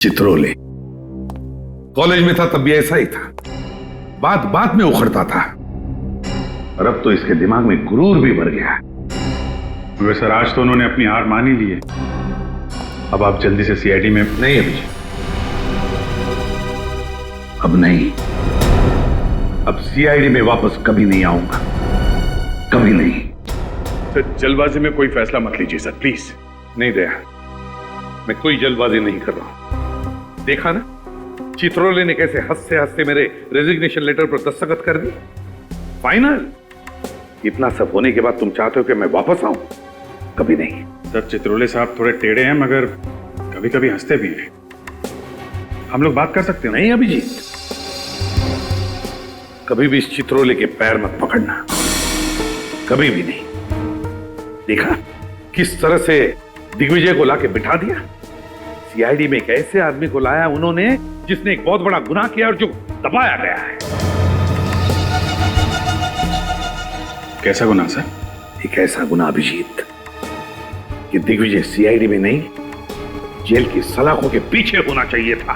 Chitrole college में था तब भी ऐसा ही था, बात बात में उखड़ता था, और अब तो इसके दिमाग में गुरूर भी भर गया। सर आज तो उन्होंने अपनी हार मान ही ली है। अब आप जल्दी से सीआईडी में। नहीं अभिजीत, अब नहीं। अब सीआईडी में वापस कभी नहीं आऊंगा, कभी नहीं। सर जल्दबाजी में कोई फैसला मत लीजिए सर, प्लीज। नहीं दया, मैं कोई जल्दबाजी नहीं कर रहा हूं। देखा ना चित्रोले ने कैसे हंसते हंसते मेरे रेजिग्नेशन लेटर पर दस्तखत कर दी। फाइनल। इतना सब होने के बाद तुम चाहते हो कि मैं वापस आऊं? कभी नहीं। सर चित्रोले साहब थोड़े टेढ़े हैं, मगर कभी कभी हंसते भी हैं। हम लोग बात कर सकते हैं। नहीं अभिजीत, कभी भी इस चित्रोले के पैर मत पकड़ना, कभी भी नहीं। देखा किस तरह से दिग्विजय को लाके बिठा दिया। सीआईडी में एक ऐसे आदमी को लाया उन्होंने जिसने एक बहुत बड़ा गुनाह किया और जो दबाया गया है। कैसा गुनाह सर? एक ऐसा गुनाह अभिजीत कि दिग्विजय सीआईडी में नहीं, जेल की सलाखों के पीछे होना चाहिए था।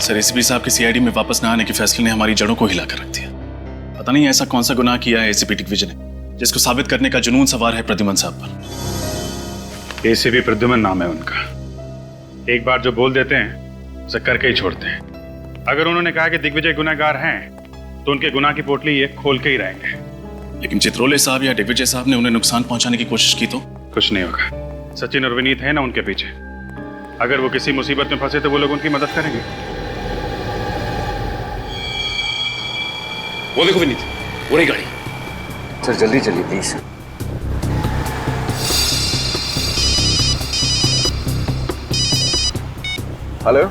सर एसीपी साहब के सीआईडी में वापस न आने के फैसले ने हमारी जड़ों को हिलाकर रख दिया। पता नहीं ऐसा कौन सा गुनाह किया है एसीपी दिग्विजय ने जिसको साबित करने का जुनून सवार है प्रद्युमन साहब पर। एसीपी प्रद्युमन नाम है उनका। एक बार जो बोल देते हैं उसे करके ही छोड़ते हैं। अगर उन्होंने कहा कि दिग्विजय गुनहगार हैं तो उनके गुनाह की पोटली ये खोल के ही रहेंगे। लेकिन चित्रोले साहब या दिग्विजय साहब ने उन्हें नुकसान पहुंचाने की कोशिश की तो? कुछ नहीं होगा। सचिन और विनीत है ना उनके पीछे। अगर वो किसी मुसीबत में फंसे तो वो लोग उनकी मदद करेंगे। वो देखो विनीत, वो रही गाड़ी। सर जल्दी चलिए प्लीज। हेलो,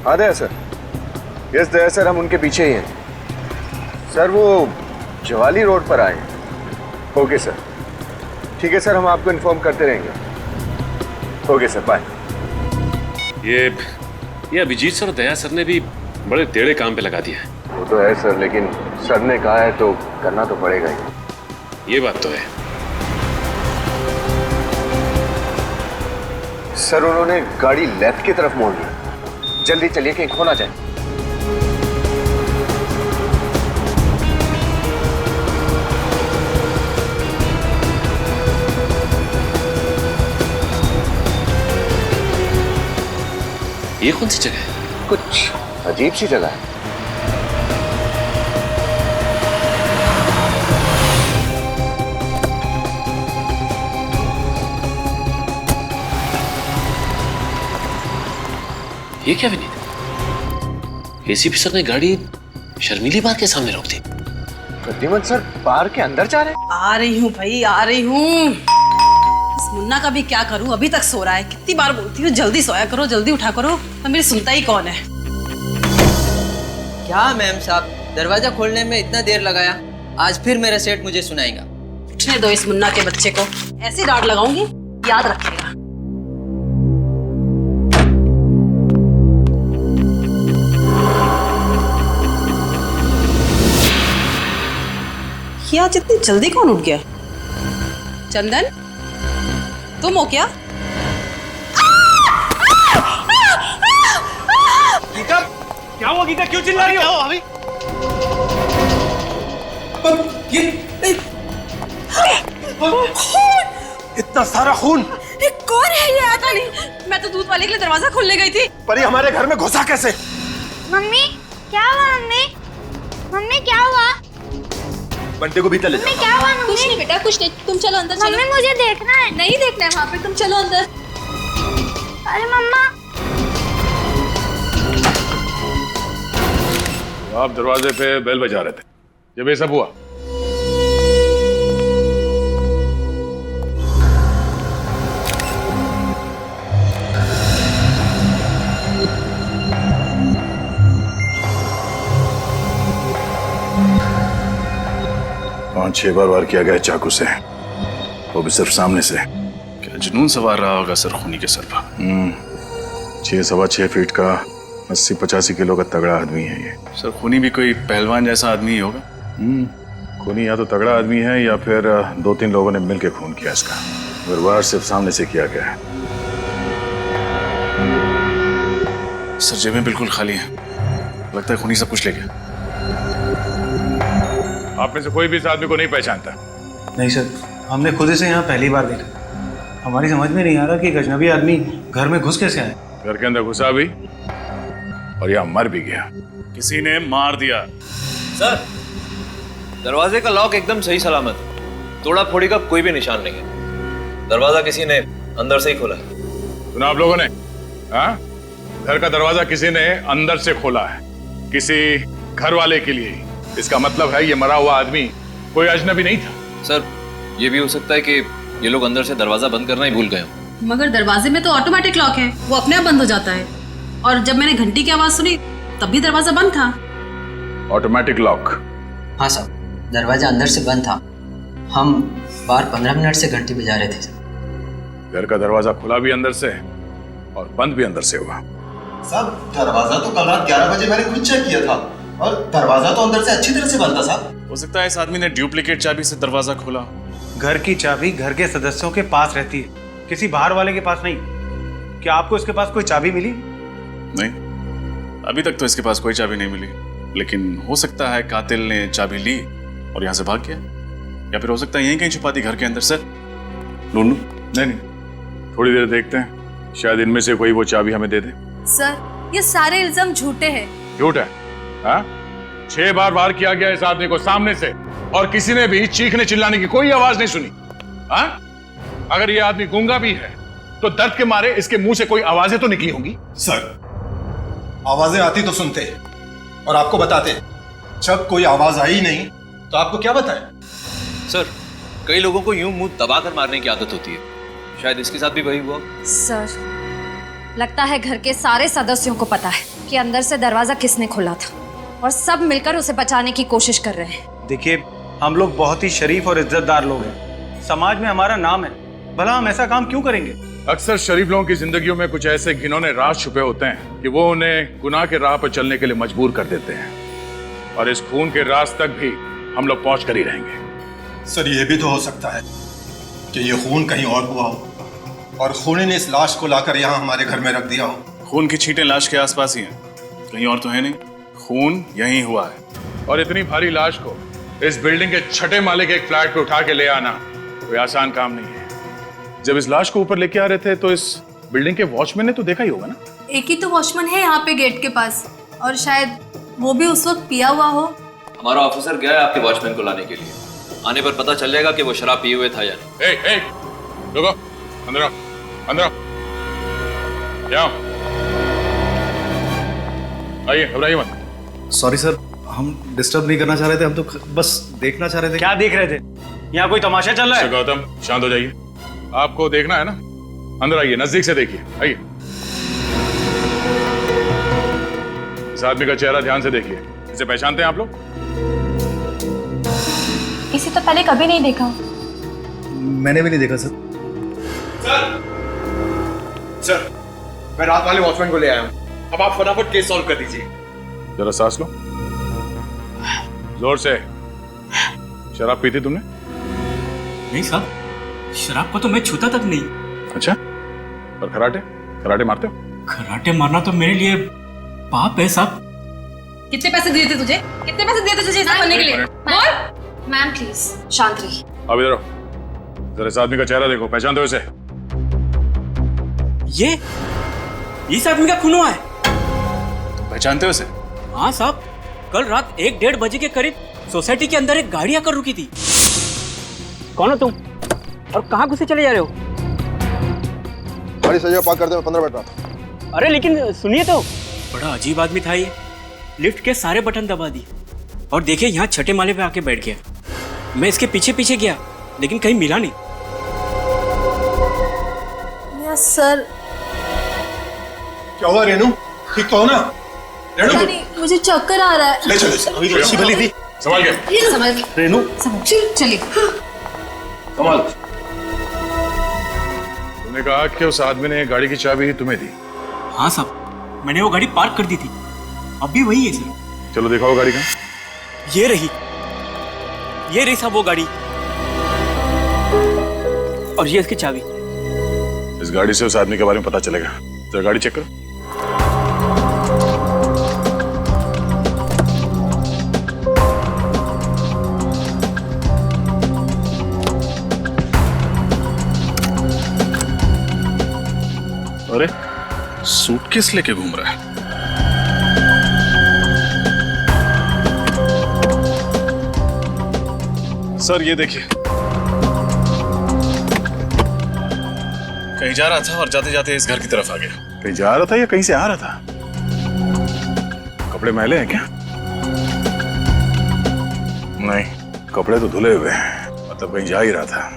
हाँ दया सर। यस दया सर, हम उनके पीछे ही हैं सर। वो जवाली रोड पर आए। ओके सर, ठीक है सर, हम आपको इन्फॉर्म करते रहेंगे। Okay sir, bye. ये अभिजीत सर और दया सर ने भी बड़े टेढ़े काम पे लगा दिया है। वो तो है सर, लेकिन सर ने कहा है तो करना तो पड़ेगा ही। ये बात तो है सर, उन्होंने गाड़ी लेफ्ट की तरफ मोड़ ली। जल्दी चलिए कहीं खो ना जाए। ये कौन सी जगह है? कुछ अजीब सी जगह है। ये क्या विनीत? एसीपी सर ने गाड़ी शर्मीली बार के सामने रोक दी। प्रद्युमन सर बार के अंदर जा रहे हैं? आ रही हूँ भाई, आ रही हूँ। इस मुन्ना का भी क्या करूँ, अभी तक सो रहा है। कितनी बार बोलती हूँ जल्दी सोया करो, जल्दी उठा करो, तो मेरी सुनता ही कौन है। क्या मैम साहब, दरवाजा खोलने में इतना देर लगाया? आज फिर मेरा सेठ मुझे सुनाएगा। उठने दो इस मुन्ना के बच्चे को, ऐसी डांट लगाऊंगी याद रखेगा। ये आज इतनी जल्दी कौन उठ गया? चंदन, तुम हो क्या? गीता, क्या हुआ गीता? क्यों चिल्ला रही हो? अभी इतना सारा खून! कौन है ये? आता नहीं। मैं तो दूध वाले के लिए दरवाजा खोलने गई थी। पर ये हमारे घर में घुसा कैसे? मम्मी क्या हुआ? मम्मी मम्मी क्या हुआ? बंटे को भीतर ले जाओ। मम्मी क्या हुआ? मम्मी कुछ नहीं बेटा, कुछ नहीं। तुम चलो अंदर, चलो। मम्मी मुझे देखना है। नहीं देखना है वहाँ पे, तुम चलो अंदर। अरे मम्मा। आप दरवाजे पे बेल बजा रहे थे जब ये सब हुआ। पांच छह बार वार किया गया चाकू से, वो भी सिर्फ सामने से। क्या जुनून सवार रहा होगा सर खूनी के सर पर। 6-6.25 फीट का 80-85 किलो का तगड़ा आदमी है ये। सर खूनी भी कोई पहलवान जैसा आदमी ही होगा। खूनी या तो तगड़ा आदमी है या फिर 2-3 लोगों ने मिलकर खून किया इसका। मगर वार सिर्फ सामने से किया गया है। सर जेबें बिल्कुल खाली हैं। लगता है खूनी सब कुछ ले गया। आप में से कोई भी इस आदमी को नहीं पहचानता? नहीं सर, हमने खुद इसे यहाँ पहली बार देखा। हमारी समझ में नहीं आ रहा कि एक अजनबी आदमी घर में घुस कैसे आए। घर के अंदर घुसा भी और यहाँ मर भी गया। किसी ने मार दिया। सर, दरवाजे का लॉक एकदम सही सलामत है। तोड़ा फोड़ी का कोई भी निशान नहीं है। दरवाजा किसी ने अंदर से ही खोला है। सुना आप लोगों ने? हाँ, घर का दरवाजा किसी ने अंदर से खोला है, किसी घर वाले के लिए। इसका मतलब है ये मरा हुआ आदमी कोई अजनबी नहीं था। सर, ये भी हो सकता है कि ये लोग अंदर से दरवाजा बंद करना ही भूल गए हों। मगर दरवाजे में तो ऑटोमेटिक लॉक है, वो अपने आप बंद हो जाता है। और जब मैंने घंटी की आवाज सुनी तब भी दरवाजा बंद था। Automatic lock? हाँ साहब, दरवाजा अंदर से बंद था। हम बाहर 15 मिनट से घंटी बजा रहे थे। घर का दरवाजा खुला भी अंदर से और बंद भी अंदर से हुआ। साहब, दरवाजा तो कल रात 11 बजे मैंने खुद चेक किया था और दरवाजा तो अंदर से अच्छी तरह से बंद था साहब। हो सकता है इस आदमी ने डुप्लीकेट चाबी से दरवाजा खोला। घर की चाबी घर के सदस्यों के पास रहती है, किसी बाहर वाले के पास नहीं। क्या आपको इसके पास कोई चाबी मिली? नहीं, अभी तक तो इसके पास कोई चाबी नहीं मिली। लेकिन हो सकता है कातिल ने चाबी ली और यहाँ से भाग गया, या फिर हो सकता है यहीं कहीं छुपा दी घर के अंदर। सर लूनू? नहीं, थोड़ी देर देखते हैं, शायद इनमें से कोई वो चाबी हमें दे दे। सर, ये सारे इल्जाम झूठे हैं। झूठ है? हाँ? 6 बार वार किया गया इस आदमी को सामने से और किसी ने भी चीखने चिल्लाने की कोई आवाज नहीं सुनी। हाँ? अगर ये आदमी गूंगा भी है तो दर्द के मारे इसके मुंह से कोई आवाजें तो निकली होंगी। सर, आवाजें आती तो सुनते और आपको बताते। जब कोई आवाज आई नहीं तो आपको क्या बताएं? सर, कई लोगों को यूं मुंह दबाकर मारने की आदत होती है। शायद इसके साथ भी वही हुआ। सर, लगता है घर के सारे सदस्यों को पता है कि अंदर से दरवाजा किसने खोला था और सब मिलकर उसे बचाने की कोशिश कर रहे हैं। देखिए, हम लोग बहुत ही शरीफ और इज्जतदार लोग हैं। समाज में हमारा नाम है, भला हम ऐसा काम क्यों करेंगे? अक्सर शरीफ लोगों की जिंदगियों में कुछ ऐसे घिनौने राज छुपे होते हैं कि वो उन्हें गुनाह के राह पर चलने के लिए मजबूर कर देते हैं, और इस खून के राज तक भी हम लोग पहुंच कर ही रहेंगे। सर, ये भी तो हो सकता है कि ये खून कहीं और हुआ हो और खूनी ने इस लाश को लाकर यहाँ हमारे घर में रख दिया हो। खून की छींटें लाश के आसपास ही हैं, कहीं और तो है नहीं। खून यहीं हुआ है। और इतनी भारी लाश को इस बिल्डिंग के 6ठे माले के एक फ्लैट पे उठा के ले आना कोई आसान काम नहीं है। जब इस लाश को ऊपर लेके आ रहे थे तो इस बिल्डिंग के वॉचमैन ने तो देखा ही होगा ना। एक ही तो वॉचमैन है यहाँ पे गेट के पास, और शायद वो भी उस वक्त पिया हुआ हो। हमारा ऑफिसर गया है आपके वॉचमैन को लाने के लिए। आने पर पता चल जाएगा कि वो शराब पिए हुए था या नहीं। ए, रुको, अंदर आओ, अंदर आओ। क्या? आइए, घबराइए मत। सॉरी सर, हम डिस्टर्ब नहीं करना चाह रहे थे, हम तो बस देखना चाह रहे थे। क्या देख रहे थे? यहाँ कोई तमाशा चल रहा है? गौतम, शांत हो जाइए। आपको देखना है ना, अंदर आइए, नजदीक से देखिए। आइए, इस आदमी का चेहरा ध्यान से देखिए। इसे पहचानते हैं आप लोग? इसे तो पहले कभी नहीं देखा। मैंने भी नहीं देखा सर। सर, मैं रात वाले वॉचमैन को ले आया हूँ। अब आप फटाफट केस सॉल्व कर दीजिए। जरा सांस लो, जोर से। शराब पी थी तुमने? नहीं साहब, शराब को तो मैं छूता तक नहीं। अच्छा, और कराटे? कराटे मारते हो? कराटे मारना तो मेरे लिए पाप है साहब। कितने पैसे दिए थे तुझे? कितने पैसे दिए थे तुझे ऐसा करने के लिए? बोल। मैम प्लीज शांत रहिए। अब इधर आओ, जरा इस आदमी का चेहरा देखो, पहचानते हो इसे? ये इस आदमी का खून हुआ है। पहचानते हो इसे? हाँ साहब, कल रात 1-1:30 बजे के करीब सोसाइटी के अंदर एक गाड़ी आकर रुकी थी। कौन हो तुम और कहाँ घुसे चले जा रहे हो? गाड़ी सही पार्क कर दे, मैं 15 मिनट रहा। अरे लेकिन सुनिए तो, बड़ा अजीब आदमी था ये। लिफ्ट के सारे बटन दबा दिए और देखिए यहाँ 6ठे माले पे आके बैठ गया। मैं इसके पीछे पीछे गया लेकिन कहीं मिला नहीं। Yes sir. क्या हुआ रेनू? ठीक तो हो ना? रेनू, मुझे चक्कर आ रहा है। ले चलो इसे। अभी तो अच्छी भली थी। संभाल के। समझ रेनू, चलिए। कमाल। तुमने कहा कि उस आदमी ने गाड़ी की चाबी तुम्हें दी? हाँ साहब, मैंने वो गाड़ी पार्क कर दी थी, अभी वही है सर। चलो दिखाओ गाड़ी का। ये रही, ये रही साहब वो गाड़ी, और ये इसकी चाबी। इस गाड़ी से उस आदमी के बारे में पता चलेगा। तो गाड़ी चेक करो। अरे सूटकेस लेके घूम रहा है। सर ये देखिए, कहीं जा रहा था और जाते जाते इस घर की तरफ आ गया। कहीं जा रहा था या कहीं से आ रहा था? कपड़े मैले हैं क्या? नहीं, कपड़े तो धुले हुए हैं, मतलब कहीं जा ही रहा था।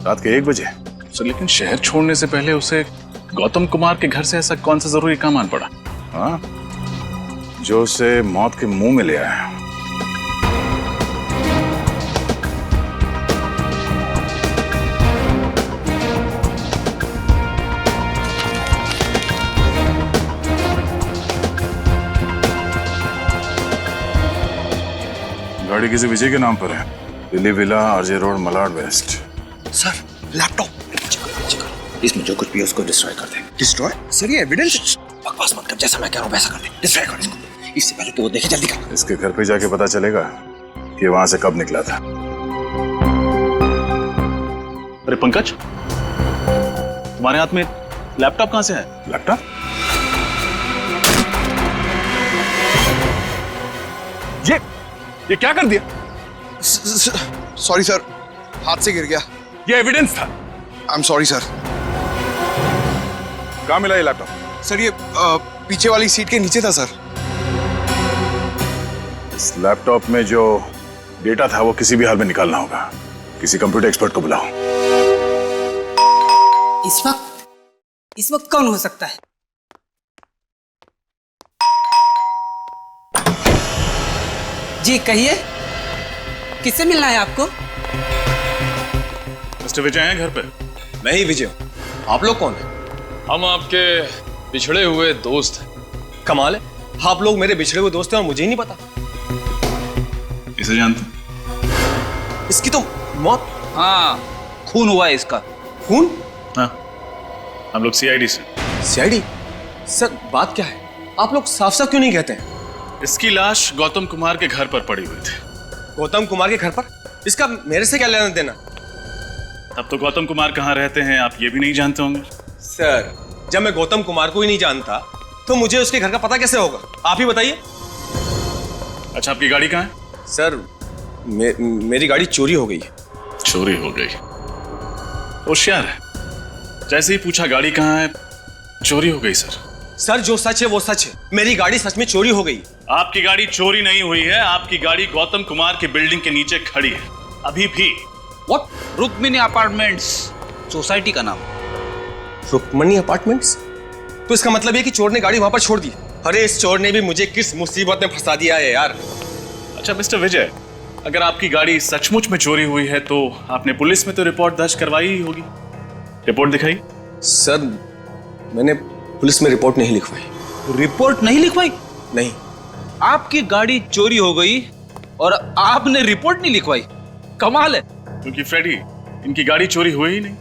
रात के 1 बजे। सर लेकिन शहर छोड़ने से पहले उसे गौतम कुमार के घर से ऐसा कौन सा जरूरी काम आन पड़ा? हाँ, जो उसे मौत के मुंह में ले आया। गाड़ी किसी विजय के नाम पर है। Delhi villa, RJ road, Malad west. Sir laptop इसमें जो कुछ भी है उसको डिस्ट्रॉय कर दे। डिस्ट्रॉय? सर ये एविडेंस। बकवास मत कर, जैसा मैं कह रहा हूँ वैसा कर दे। डिस्ट्रॉय कर इसको, इससे पहले कि वो देखे। जल्दी कर। इसके घर पे जाके पता चलेगा कि वहां से कब निकला था। अरे पंकज, तुम्हारे हाथ में लैपटॉप कहां से है? लैपटॉप? ये क्या कर दिया? सॉरी सर, हाथ से गिर गया। ये एविडेंस था। I am sorry sir. कहाँ मिला ये लैपटॉप? सर ये पीछे वाली सीट के नीचे था सर। इस लैपटॉप में जो डेटा था वो किसी भी हाल में निकालना होगा। किसी कंप्यूटर एक्सपर्ट को बुलाओ। इस वक्त कौन हो सकता है? जी कहिए, किससे मिलना है आपको? मिस्टर विजय हैं घर पे? मैं ही विजय हूँ। आप लोग कौन हैं? हम आपके बिछड़े हुए दोस्त हैं। कमाल है, आप लोग मेरे बिछड़े हुए दोस्त हैं और मुझे ही नहीं पता। इसे जानते? इसकी तो मौत। हाँ, खून हुआ है इसका। खून? हाँ, हम लोग सीआईडी से। सीआईडी? सर बात क्या है? आप लोग साफ साफ क्यों नहीं कहते हैं? इसकी लाश गौतम कुमार के घर पर पड़ी हुई थी। गौतम कुमार के घर पर? इसका मेरे से क्या लेना देना? तब तो गौतम कुमार कहाँ रहते हैं आप ये भी नहीं जानते होंगे। सर जब मैं गौतम कुमार को ही नहीं जानता तो मुझे उसके घर का पता कैसे होगा? आप ही बताइए। अच्छा, आपकी गाड़ी कहाँ है? सर मेरी गाड़ी चोरी हो गई है। चोरी हो गई? होशियार है, जैसे ही पूछा गाड़ी कहाँ है, चोरी हो गई। सर जो सच है वो सच है, मेरी गाड़ी सच में चोरी हो गई। आपकी गाड़ी चोरी नहीं हुई है, आपकी गाड़ी गौतम कुमार की बिल्डिंग के नीचे खड़ी है अभी भी। व्हाट? रुक्मिणी अपार्टमेंट्स सोसाइटी का नाम। रुक्मिणी अपार्टमेंट्स? तो इसका मतलब है कि चोर ने गाड़ी वहां पर छोड़ दी। अरे इस चोर ने भी मुझे किस मुसीबत में फंसा दिया है यार। अच्छा मिस्टर विजय, अगर आपकी गाड़ी सचमुच में चोरी हुई है तो आपने पुलिस में तो रिपोर्ट दर्ज करवाई ही होगी। रिपोर्ट दिखाई। सर मैंने पुलिस में रिपोर्ट नहीं लिखवाई। रिपोर्ट नहीं लिखवाई? नहीं। आपकी गाड़ी चोरी हो गई और आपने रिपोर्ट नहीं लिखवाई? कमाल है। क्योंकि फ्रेडी, इनकी गाड़ी चोरी हुई ही नहीं,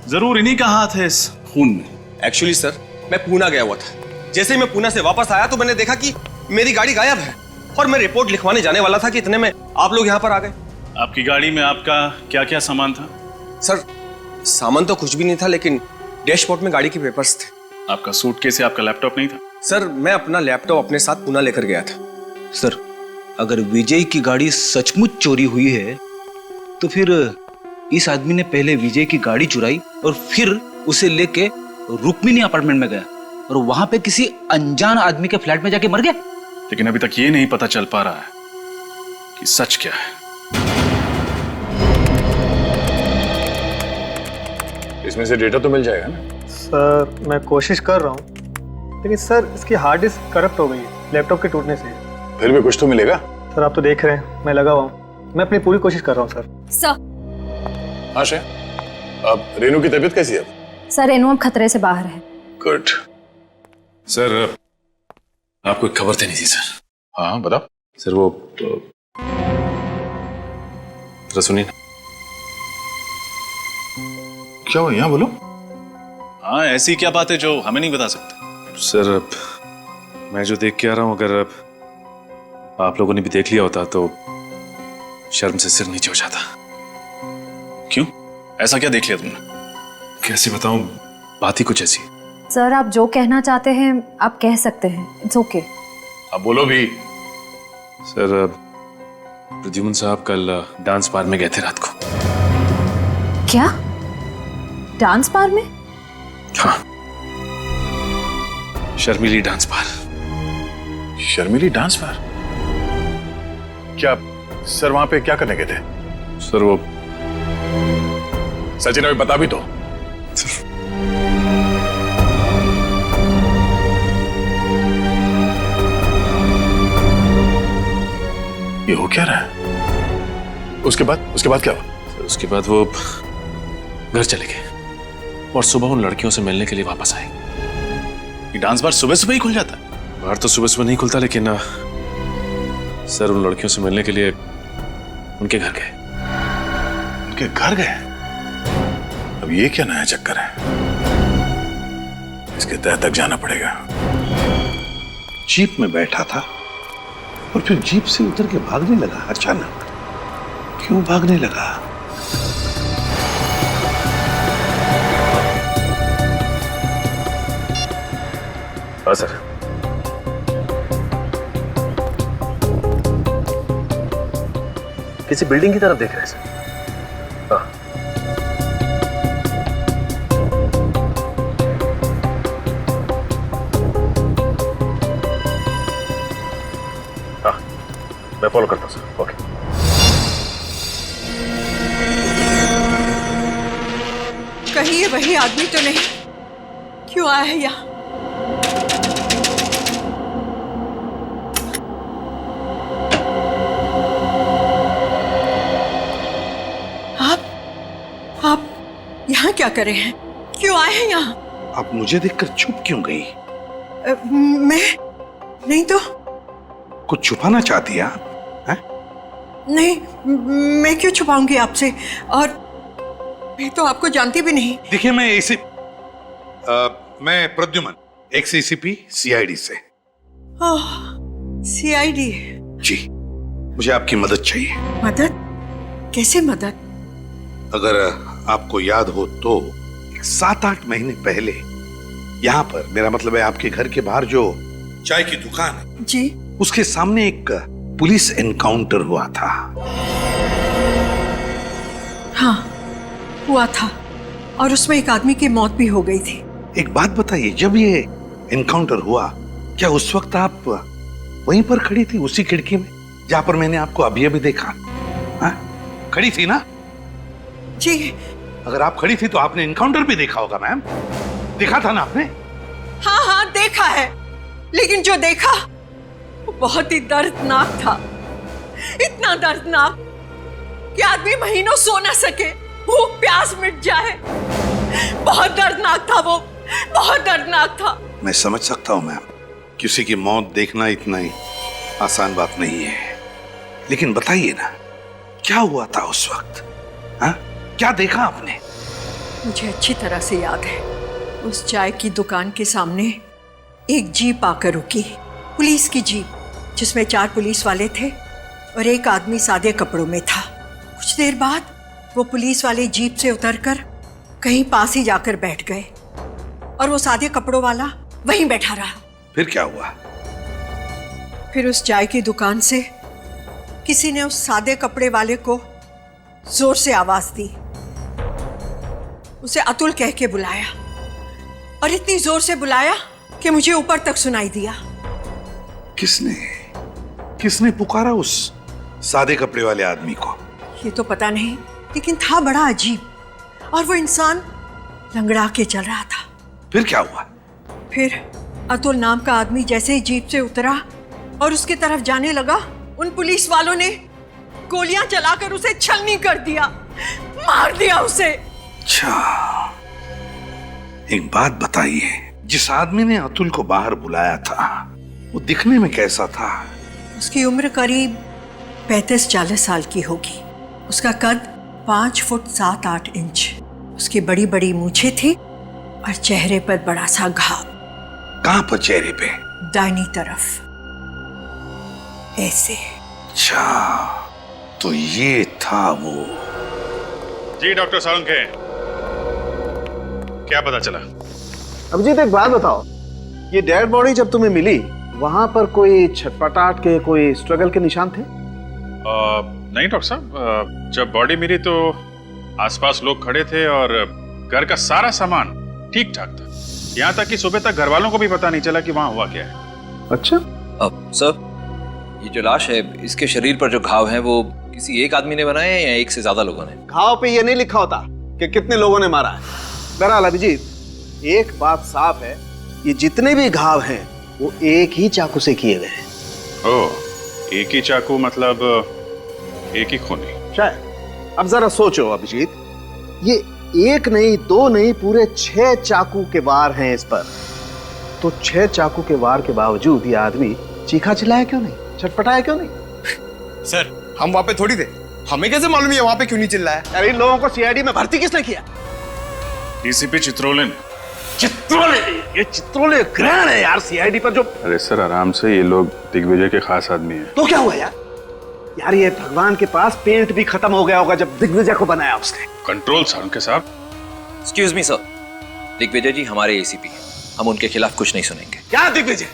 जरूर इन्हीं का हाथ है इस खून में। एक्चुअली सर मैं पूना गया हुआ था। जैसे ही मैं पूना से वापस आया तो मैंने देखा कि मेरी गाड़ी गायब है और मैं रिपोर्ट लिखवाने जाने वाला था कि इतने में आप लोग यहाँ पर आ गए। आपकी गाड़ी में आपका क्या क्या सामान था? सर सामान तो कुछ भी नहीं था, लेकिन डैशबोर्ड में गाड़ी के पेपर्स थे। आपका सूटकेस या आपका लैपटॉप नहीं था? सर मैं अपना लैपटॉप अपने साथ पूना लेकर गया था। सर अगर विजय की गाड़ी सचमुच चोरी हुई है तो फिर इस आदमी ने पहले विजय की गाड़ी चुराई और फिर उसे लेके रुक्मिणी अपार्टमेंट में गया और वहां पे किसी अनजान आदमी के फ्लैट में जाके मर गया। लेकिन अभी तक ये नहीं पता चल पा रहा है कि सच क्या है। इसमें से डेटा तो मिल जाएगा ना? सर मैं कोशिश कर रहा हूँ, लेकिन सर इसकी हार्ड डिस्क करप्ट हो गई है लैपटॉप के टूटने से। फिर भी कुछ तो मिलेगा। सर आप तो देख रहे हैं मैं लगा हुआ हूँ, मैं अपनी पूरी कोशिश कर रहा हूँ सर। आशा, अब रेनू की तबीयत कैसी है? सर रेनू अब खतरे से बाहर है। गुड। सर आपको एक खबर देनी थी सर। हाँ बताओ। सर वो जरा सुनिए ना। क्या हो, यहाँ बोलो। हाँ, ऐसी क्या बात है जो हमें नहीं बता सकते? सर, मैं जो देख के आ रहा हूँ, अगर आप लोगों ने भी देख लिया होता तो शर्म से सिर नीचे हो जाता। क्यों? ऐसा क्या देख लिया तुमने? कैसे बताऊं, बात ही कुछ ऐसी। सर, आप जो कहना चाहते हैं आप कह सकते हैं, इट्स ओके। अब बोलो भी। सर, प्रद्युम्न साहब कल डांस बार में गए थे रात को। क्या? डांस बार में? हाँ, शर्मिली डांस बार। शर्मिली डांस बार? क्या सर वहां पे क्या करने गए थे? सर, वो सचिन अभी बता भी तो। ये हो क्या रहा है? उसके बाद क्या हुआ? उसके बाद वो घर चले गए और सुबह उन लड़कियों से मिलने के लिए वापस आए। ये डांस बार सुबह सुबह ही खुल जाता है? बार तो सुबह सुबह नहीं खुलता, लेकिन सर उन लड़कियों से मिलने के लिए उनके घर गए। उनके घर गए? अब ये क्या नया चक्कर है? इसके तह तक जाना पड़ेगा। जीप में बैठा था और फिर जीप से उतर के भागने लगा अचानक। क्यों भागने लगा? हाँ सर। किसी बिल्डिंग की तरफ देख रहे हैं सर। हाँ। हाँ, मैं फॉलो करता हूँ सर। ओके। कहीं ये वही आदमी तो नहीं? क्यों आया है यहाँ? आप यहाँ क्या कर रहे हैं? क्यों आए हैं यहाँ? आप मुझे देखकर चुप क्यों गई? मैं नहीं तो। कुछ छुपाना चाहती है आप? नहीं, मैं क्यों छुपाऊंगी आपसे? और मैं तो आपको जानती भी नहीं। देखिए, मैं प्रद्युम्न, एक्स एसीपी सीआईडी से। सीआईडी? जी, मुझे आपकी मदद चाहिए। मदद? कैसे मदद? अगर आपको याद हो तो 7-8 महीने पहले यहाँ पर, मेरा मतलब है आपके घर के बाहर जो चाय की दुकान है जी, उसके सामने एक पुलिस एनकाउंटर हुआ था। हाँ, हुआ था और उसमें एक आदमी की मौत भी हो गई थी। एक बात बताइए, जब ये एनकाउंटर हुआ, क्या उस वक्त आप वहीं पर खड़ी थी, उसी खिड़की में जहां पर मैंने आपको अभी अभी देखा? खड़ी थी ना? जी। अगर आप खड़ी थी तो आपने एनकाउंटर भी देखा होगा मैम। देखा था ना आपने? हाँ, देखा है, लेकिन जो देखा वो बहुत ही दर्दनाक था। इतना दर्दनाक कि आदमी महीनों सो ना सके, भूख प्यास मिट जाए। बहुत दर्दनाक था वो, बहुत दर्दनाक था। मैं समझ सकता हूं मैम, किसी की मौत देखना इतना ही आसान बात नहीं है, लेकिन बताइए ना, क्या हुआ था उस वक्त? क्या देखा आपने? मुझे अच्छी तरह से याद है, उस चाय की दुकान के सामने एक जीप आकर रुकी, पुलिस की जीप, जिसमें 4 पुलिस वाले थे और एक आदमी सादे कपड़ों में था। कुछ देर बाद वो पुलिस वाले जीप से उतरकर कहीं पास ही जाकर बैठ गए और वो सादे कपड़ों वाला वहीं बैठा रहा। फिर क्या हुआ? फिर उस चाय की दुकान से किसी ने उस सादे कपड़े वाले को जोर से आवाज दी, उसे अतुल कह के बुलाया और इतनी जोर से बुलाया कि मुझे ऊपर तक सुनाई दिया। किसने पुकारा उस सादे कपड़े वाले आदमी को? ये तो पता नहीं, लेकिन था बड़ा अजीब, और वो इंसान लंगड़ा के चल रहा था। फिर क्या हुआ? फिर अतुल नाम का आदमी जैसे ही जीप से उतरा और उसकी तरफ जाने लगा, उन पुलिस वालों ने गोलियां चलाकर उसे छलनी कर दिया, मार दिया उसे। अच्छा, एक बात बताइए, जिस आदमी ने अतुल को बाहर बुलाया था वो दिखने में कैसा था? उसकी उम्र करीब 35-40 साल की होगी। उसका कद 5 फुट 7-8 इंच। उसकी बड़ी बड़ी मूछें थी और चेहरे पर बड़ा सा घाव। कहां पर चेहरे पे? दाहिनी तरफ, ऐसे। अच्छा, तो ये था वो। जी डॉक्टर सालुंखे, क्या पता चला? अभिजीत एक बात बताओ, ये डेड बॉडी जब तुम्हें मिली वहां पर कोई छटपटाहट के, कोई स्ट्रगल के निशान थे? नहीं डॉक्टर साहब, जब बॉडी मिली तो आसपास लोग खड़े थे और घर का सारा सामान ठीक ठाक था। यहाँ तक कि सुबह तक घर वालों को भी पता नहीं चला कि वहाँ हुआ क्या है। अच्छा। अब सर, ये जो लाश है, इसके शरीर पर जो घाव हैं वो किसी एक आदमी ने बनाए हैं या एक से ज्यादा लोगों ने? घाव पे ये नहीं लिखा होता कि कितने लोगों ने मारा है। बहरहाल अभिजीत, एक बात साफ है, ये जितने भी घाव हैं वो एक ही चाकू से किए गए हैं। ओह, एक ही चाकू मतलब एक ही खूनी? शायद। अब जरा सोचो अभिजीत, ये एक नहीं, दो नहीं, पूरे 6 चाकू के वार हैं इस पर। तो 6 चाकू के वार के बावजूद ये आदमी चीखा चिल्लाया क्यों नहीं, छटपटाया क्यों नहीं? सर, हम वहां पे थोड़ी थे, हमें कैसे मालूम है वहां पे क्यों नहीं चिल्लाया? अरे इन लोगों को सीआईडी में भर्ती किसने किया? डीसीपी चित्रोले ने। चित्रोले? ये चित्रोले ग्रहण है यार सीआईडी पर जो। अरे सर आराम से, ये लोग दिग्विजय के खास आदमी हैं। तो क्या हुआ यार? यार ये भगवान के पास पेंट भी खत्म हो गया होगा जब दिग्विजय को बनाया उसने। कंट्रोल सालुंखे साहब। एक्सक्यूज मी सर, दिग्विजय जी हमारे एसीपी हैं, हम उनके खिलाफ कुछ नहीं सुनेंगे। क्या दिग्विजय?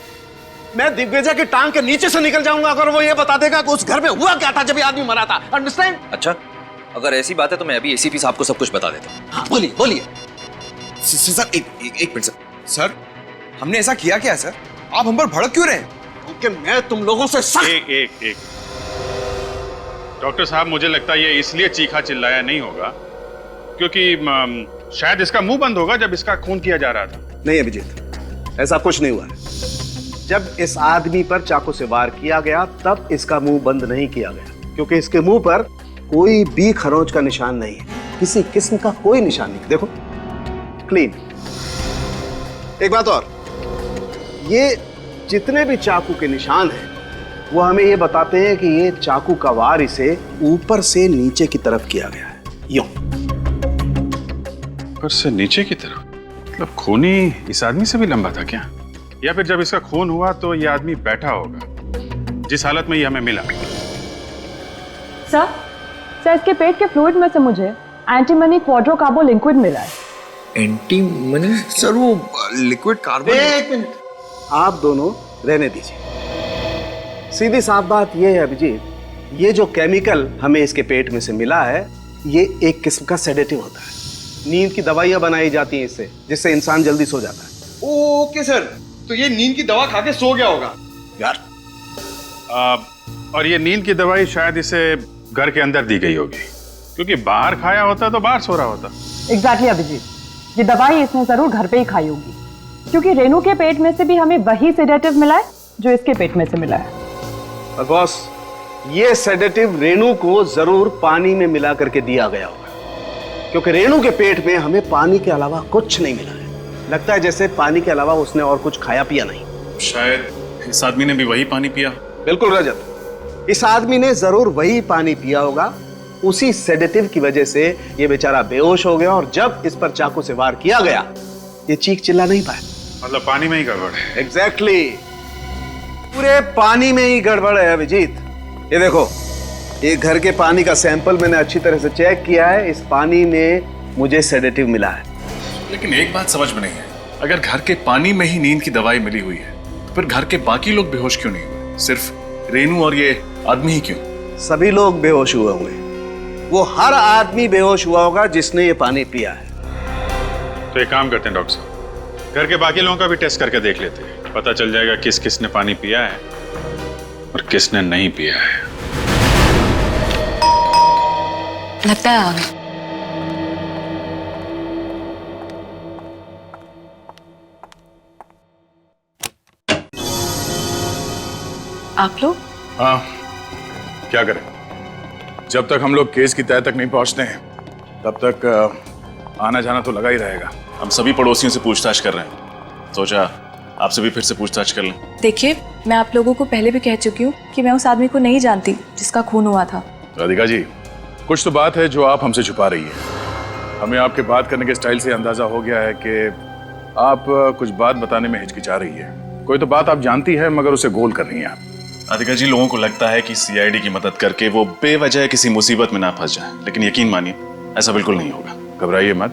मैं दिग्विजय की टांग के नीचे से निकल जाऊंगा अगर वो ये बता देगा कि उस घर में हुआ क्या था जब ये आदमी मरा था। अंडरस्टैंड? अच्छा, अगर ऐसी बात है तो मैं अभी एसीपी साहब को सब कुछ बता देता हूँ। हाँ, बोलिए बोलिए। सर एक मिनट सर। सर, हमने ऐसा किया क्या सर? आप हम पर भड़क क्यों रहे हैं? क्योंकि मैं तुम लोगों से सख्त। एक डॉक्टर साहब, मुझे लगता है ये इसलिए चीखा चिल्लाया नहीं होगा क्योंकि शायद इसका मुंह बंद होगा जब इसका खून किया जा रहा था। नहीं अभिजीत, ऐसा कुछ नहीं हुआ है। जब इस आदमी पर चाकू से वार किया गया तब इसका मुंह बंद नहीं किया गया, क्योंकि इसके मुंह पर कोई भी खरोंच का निशान नहीं है, किसी किस्म का कोई निशान नहीं। देखो, क्लीन। एक बात और, ये जितने भी चाकू के निशान हैं वो हमें ये बताते हैं कि ये चाकू का वार इसे ऊपर से नीचे की तरफ किया गया है। यूं ऊपर से नीचे की तरफ? मतलब खूनी इस आदमी से भी लंबा था क्या? या फिर जब इसका खून हुआ तो ये आदमी बैठा होगा जिस हालत में ये हमें मिला? सर इसके पेट के फ्लूइड में से मुझे एंटीमनी क्वाड्रोकार्बो लिक्विड मिला है। एंटीमनी? सर वो लिक्विड कार्बन। एक मिनट, आप दोनों रहने दीजिए। सीधी साफ बात यह है अभिजीत, ये जो केमिकल हमें इसके पेट में से मिला है ये एक किस्म का सेडेटिव होता है। नींद की दवाइयां बनाई जाती हैं इससे, जिससे इंसान जल्दी सो जाता है। ओके सर, तो ये नींद की दवा खा के सो गया होगा यार। और ये नींद की दवाई शायद इसे घर के अंदर दी गई होगी, क्योंकि बाहर खाया होता तो बाहर सो रहा होता। एग्जैक्टली अभिजीत, ये दवाई इसने जरूर घर पे ही खाई होगी, क्योंकि रेनू के पेट में से भी हमें वही सेडेटिव मिला है जो इसके पेट में से मिला है। और बॉस, ये सेडेटिव रेनू को जरूर पानी में मिला करके दिया गया होगा, क्योंकि रेनू के पेट में हमें पानी के अलावा कुछ नहीं मिला है। लगता है जैसे पानी के अलावा उसने और कुछ खाया पिया नहीं। शायद इस आदमी ने भी वही पानी पिया। बिल्कुल रजत, इस आदमी ने जरूर वही पानी पिया होगा। उसी सेडेटिव की वजह से ये बेचारा बेहोश हो गया, और जब इस पर चाकू से वार किया गया ये चीख चिल्ला नहीं पाया। मतलब पानी में ही गड़बड़ है। एग्जैक्टली, पूरे पानी में ही गड़बड़ है अभिजीत। ये देखो, ये घर के पानी का सैंपल मैंने अच्छी तरह से चेक किया है, इस पानी में मुझे सेडेटिव मिला है। लेकिन एक बात समझ में नहीं है, अगर घर के पानी में ही नींद की दवाई मिली हुई है तो फिर घर के बाकी लोग बेहोश क्यों नहीं हुए? सिर्फ रेनू और ये आदमी ही क्यों? सभी लोग बेहोश हुए होंगे। वो हर आदमी बेहोश हुआ होगा जिसने ये पानी पिया है। तो एक काम करते हैं डॉक्टर साहब, घर के बाकी लोगों का भी टेस्ट करके देख लेते हैं, पता चल जाएगा किस किसने पानी पिया है और किसने नहीं पिया है। लगता है आ गए। आप लोग? हाँ, क्या करें, जब तक हम लोग केस की तह तक नहीं पहुंचते हैं तब तक आना जाना तो लगा ही रहेगा। हम सभी पड़ोसियों से पूछताछ कर रहे हैं, सोचा आपसे भी फिर से पूछताछ कर लें। देखिए, मैं आप लोगों को पहले भी कह चुकी हूँ कि मैं उस आदमी को नहीं जानती जिसका खून हुआ था। राधिका जी, कुछ तो बात है जो आप हमसे छुपा रही है। हमें आपके बात करने के स्टाइल से अंदाजा हो गया है कि आप कुछ बात बताने में हिचकिचा रही है। कोई तो बात आप जानती है मगर उसे गोल कर रही हैं आप। राधिका जी, लोगों को लगता है कि सीआईडी की मदद करके वो बेवजह किसी मुसीबत में ना फंस जाए, लेकिन यकीन मानिए ऐसा बिल्कुल नहीं होगा। घबराइए मत,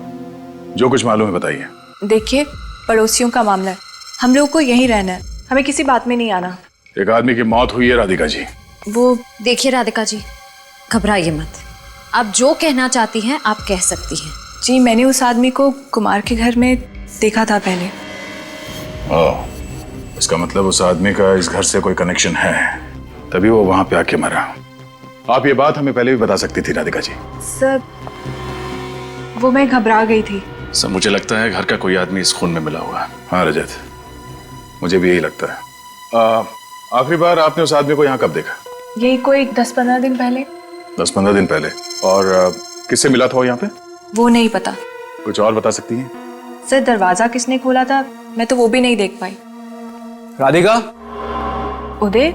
जो कुछ मालूम है बताइए। देखिए, पड़ोसियों का मामला है, हम लोग को यहीं रहना है, हमें किसी बात में नहीं आना। एक आदमी की मौत हुई है राधिका जी। वो देखिए राधिका जी, घबराइए मत, आप जो कहना चाहती हैं आप कह सकती हैं। जी, मैंने उस आदमी को कुमार के घर में देखा था पहले। ओह, इसका मतलब उस आदमी का इस घर से कोई कनेक्शन है, तभी वो वहां पे आके मरा। आप ये बात हमें पहले भी बता सकती थी राधिका जी। सर, वो मैं घबरा गई थी। सर, मुझे लगता है घर का कोई आदमी इस खून में मिला हुआ है। हाँ रजत, मुझे भी यही लगता है। आखिरी बार आपने उस आदमी को यहाँ कब देखा? यही कोई 10-15 दिन पहले। 10-15 दिन पहले? और किससे मिला था वो यहाँ पे? वो नहीं पता। कुछ और बता सकती हैं? सर, दरवाजा किसने खोला था मैं तो वो भी नहीं देख पाई। राधिका, उदय,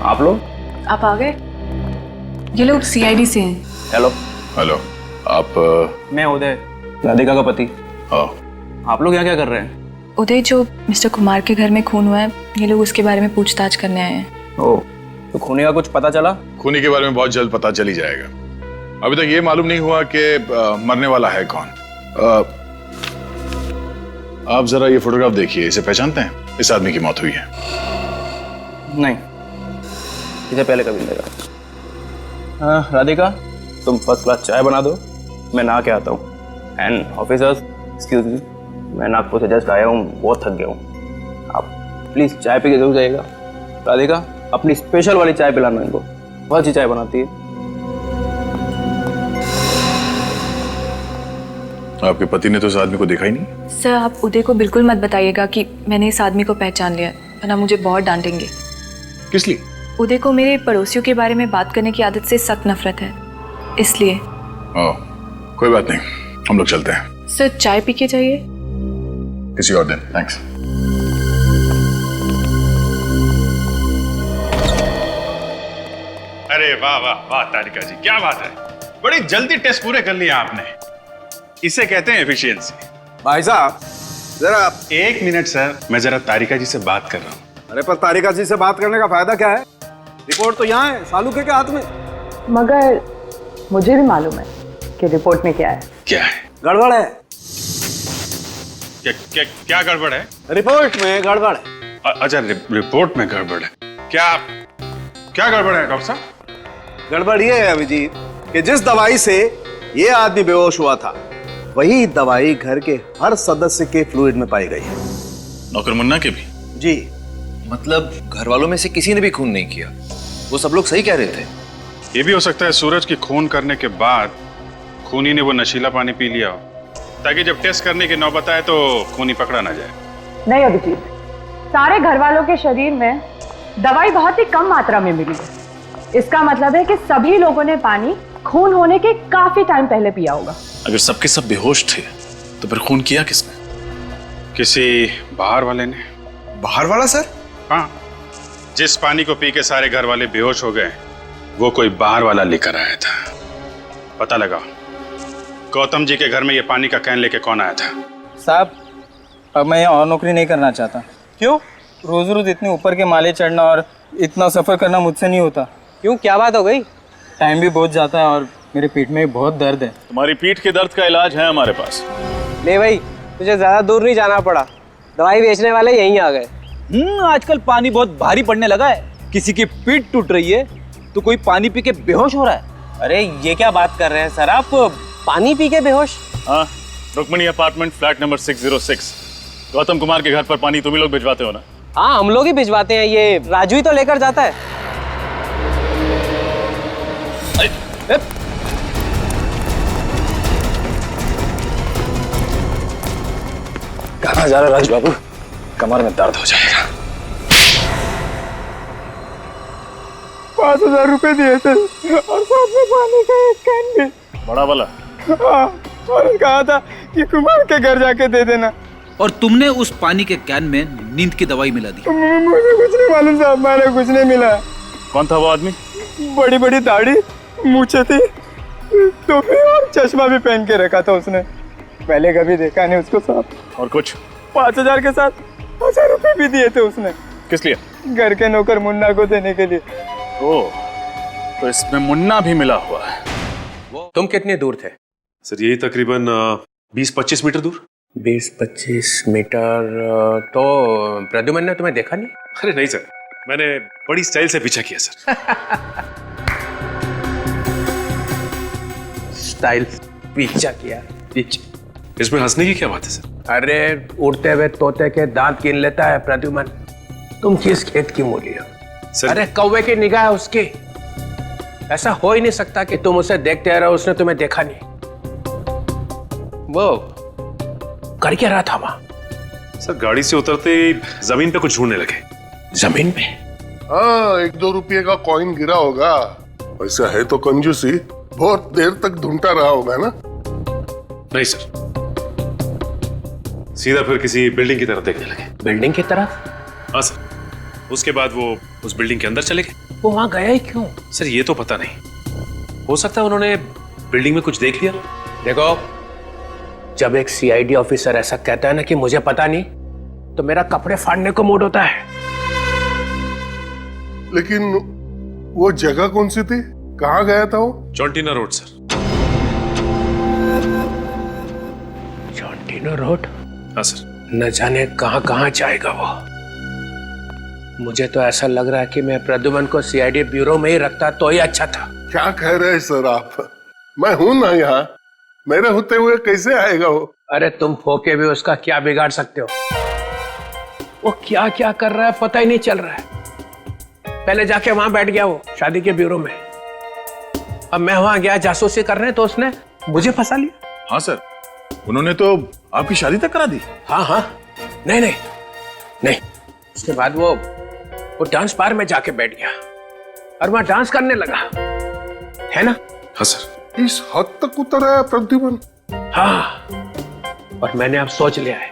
आप लोग? आप आ गए? ये लोग सीआईडी से हैं। हेलो। हेलो, आप? मैं उदय, राधिका का पति। आप लोग यहाँ क्या कर रहे हैं? उदय, जो मिस्टर कुमार के घर में खून हुआ है, ये लोग उसके बारे में पूछताछ करने आए हैं। ओह, तो खूनी का कुछ पता चला? खूनी के बारे में बहुत जल्द पता चल ही जाएगा। अभी तक ये मालूम नहीं हुआ कि मरने वाला है कौन। आप जरा ये फोटोग्राफ देखिए, इसे पहचानते हैं? इस आदमी की मौत हुई है। नहीं, इसे पहले कभी नहीं देखा। राधिका, तुम फर्स्ट क्लास चाय बना दो, मैं नहा के आता हूँ। एंड ऑफिसर्स, एक्सक्यूज मी, मैं नागपुर से जस्ट आया हूँ, बहुत थक गया हूँ। आप प्लीज चाय पी के जरूर जाइएगा। राधिका, अपनी स्पेशल वाली चाय पिलाना इनको, बहुत अच्छी चाय बनाती है। आपके पति ने तो इस आदमी को देखा ही नहीं। सर, आप उदय को बिल्कुल मत बताइएगा कि मैंने इस आदमी को पहचान लिया, वरना मुझे बहुत डांटेंगे। किस लिए? उदय को मेरे पड़ोसियों के बारे में बात करने की आदत से सख्त नफरत है, इसलिए। ओह, कोई बात नहीं, हम लोग चलते हैं। सर, चाय पी के जाइए। किसी और दिन, थैंक्स। अरे वाह वाह वाह तारिका जी, क्या बात है, बड़ी जल्दी टेस्ट पूरे कर लिया आपने। इसे कहते हैं एफिशिएंसी। भाई साहब, जरा एक मिनट सर, मैं जरा तारिका जी से बात कर रहा हूँ। अरे पर तारिका जी से बात करने का फायदा क्या है? रिपोर्ट तो यहाँ है, सालू के हाथ में। मगर मुझे भी मालूम है कि रिपोर्ट में क्या है। क्या है? गड़बड़ है। क्या गड़बड़ है? रिपोर्ट में गड़बड़ है। अच्छा, रिपोर्ट में गड़बड़ है। क्या गड़बड़ है डॉक्टर साहब? गड़बड़ ये है अभिजीत कि जिस दवाई से ये आदमी बेहोश हुआ था, वही दवाई घर के हर सदस्य के फ्लूइड में पाई गई है। नौकर मुन्ना के भी? जी। मतलब घर वालों में से किसी ने भी खून नहीं किया, वो सब लोग सही कह रहे थे। ये भी हो सकता है सूरज की खून करने के बाद खूनी ने वो नशीला पानी पी लिया हो, ताकि जब टेस्ट करने की नौबत आए तो खूनी पकड़ा ना जाए। नहीं अभिजीत, सारे घर वालों के शरीर में दवाई बहुत ही कम मात्रा में मिली है। इसका मतलब है कि सभी लोगों ने पानी खून होने के काफी टाइम पहले पिया होगा। अगर सबके सब बेहोश थे तो फिर खून किया किसने? किसी बाहर वाले ने। बाहर वाला सर? हाँ, जिस पानी को पी के सारे घर वाले बेहोश हो गए, वो कोई बाहर वाला लेकर आया था। पता लगा गौतम जी के घर में ये पानी का कैन लेके कौन आया था? साहब, अब मैं यहाँ और नौकरी नहीं करना चाहता। क्यों? रोज रोज इतने ऊपर के माले चढ़ना और इतना सफर करना मुझसे नहीं होता। क्यों, क्या बात हो गई? टाइम भी बहुत जाता है और मेरे पेट में बहुत दर्द है। तुम्हारी पीठ के दर्द का इलाज है हमारे पास। ले भाई, तुझे ज्यादा दूर नहीं जाना पड़ा, दवाई बेचने वाले यहीं आ गए। आजकल पानी बहुत भारी पड़ने लगा है। किसी की पीठ टूट रही है तो कोई पानी पी के बेहोश हो रहा है। अरे ये क्या बात कर रहे हैं सर आप, पानी पी के बेहोश? हाँ, Rukmini apartment flat number 606, Gautam Kumar के घर पर पानी तुम ही लोग भिजवाते हो ना? हाँ, हम लोग ही भिजवाते हैं, ये राजू ही तो लेकर जाता है। कहाँ जा रहा राज बाबू? कमर में दर्द हो जाएगा। 5,000 रुपए दिए थे और साथ में पानी का एक कैन भी। बड़ा वाला? हाँ, और कहा था कि कुमार के घर जाके दे देना। और तुमने उस पानी के कैन में नींद की दवाई मिला दी। मुझे कुछ नहीं मालूम साहब, मैंने कुछ नहीं मिला। कौन था वो आदमी? बड़ी बड़ी दाढ़ी, मूछें थी, टोपी और चश्मा भी पहन के रखा था उसने। पहले कभी देखा नहीं उसको साहब। और कुछ? 5,000 के साथ 1,000 रुपए भी दिए थे उसने। किस लिए? घर के नौकर मुन्ना को देने के लिए। ओह, तो इसमें मुन्ना भी मिला हुआ है। तुम कितने दूर थे? सर यही तकरीबन 20-25 मीटर दूर। 20-25 मीटर। तो प्रद्युमन ने तुम्हें देखा नहीं? अरे नहीं सर, मैंने बड़ी स्टाइल से पीछा किया सर। स्टाइल पीछा किया? पीछे इसमें हंसने की क्या बात है सर? अरे उड़ते हुए तोते के दांत गिन लेता है प्रद्युमन। तुम किस खेत की मूली हो? अरे कौवे की निगाह है उसकी। ऐसा हो ही नहीं सकता कि तुम उसे देखते रहो, उसने तुम्हें देखा नहीं। वो कर क्या रहा था वहां? सर गाड़ी से उतरते ही जमीन पे कुछ ढूंढने लगे। जमीन पे? हाँ, 1-2 रुपये का कॉइन गिरा होगा। वैसा है तो कंजूसी, बहुत देर तक ढूंढता रहा होगा ना? नहीं सर, सीधा फिर किसी बिल्डिंग की तरफ देखने लगे। बिल्डिंग की तरफ? हाँ सर। उसके बाद वो उस बिल्डिंग के अंदर चले गए। वो वहां गया ही क्यों? सर ये तो पता नहीं, हो सकता है उन्होंने बिल्डिंग में कुछ देख लिया। देखो, जब एक सीआईडी ऑफिसर ऐसा कहता है ना कि मुझे पता नहीं, तो मेरा कपड़े फाड़ने को मूड होता है। लेकिन वो जगह कौन सी थी? कहाँ गया था वो? चौंटीना रोड सर। चौंटीना रोड? हाँ सर। न जाने कहाँ कहाँ जाएगा वो। मुझे तो ऐसा लग रहा है कि मैं प्रद्युमन को सीआईडी ब्यूरो में ही रखता तो ही अच्छा था। क्या कह रहे हैं सर आप? मैं हूं ना यहाँ, मेरे होते हुए कैसे आएगा वो? अरे तुम फोके भी उसका क्या बिगाड़ सकते हो? वो क्या क्या कर रहा है पता ही नहीं चल रहा है। पहले जाके वहां बैठ गया वो शादी के ब्यूरो में। अब मैं वहां गया जासूसी करने तो उसने मुझे फंसा लिया। हाँ सर, उन्होंने तो आपकी शादी तक करा दी। हाँ हाँ, नहीं नहीं नहीं। उसके बाद वो डांस बार में जाके बैठ गया और वहां डांस करने लगा, है ना? हाँ सर। इस हद तक उतर आया प्रद्युमन? हाँ, और मैंने अब सोच लिया है,